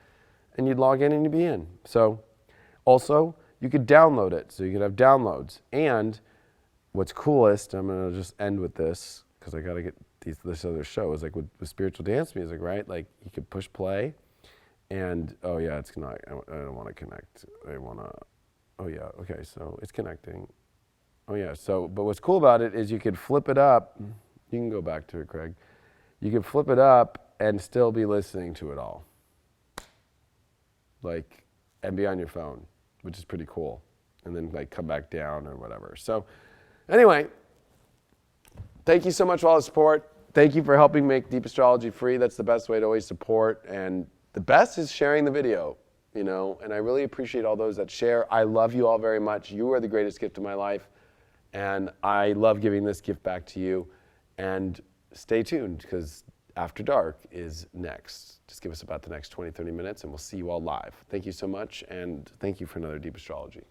and you'd log in and you'd be in. So also, you could download it. So you could have downloads. And what's coolest, I'm gonna just end with this, because I gotta get this other show, is like with spiritual dance music, right? Like you could push play and, oh yeah, it's not, I don't wanna connect. I wanna, oh yeah, okay, so it's connecting. Oh yeah, so, but what's cool about it is you could flip it up. You can go back to it, Craig. You can flip it up and still be listening to it all. Like, and be on your phone, which is pretty cool. And then like come back down or whatever. So anyway, thank you so much for all the support. Thank you for helping make Deep Astrology free. That's the best way to always support. And the best is sharing the video, you know, and I really appreciate all those that share. I love you all very much. You are the greatest gift of my life. And I love giving this gift back to you. And stay tuned, because After Dark is next. Just give us about the next 20, 30 minutes and we'll see you all live. Thank you so much, and thank you for another Deep Astrology.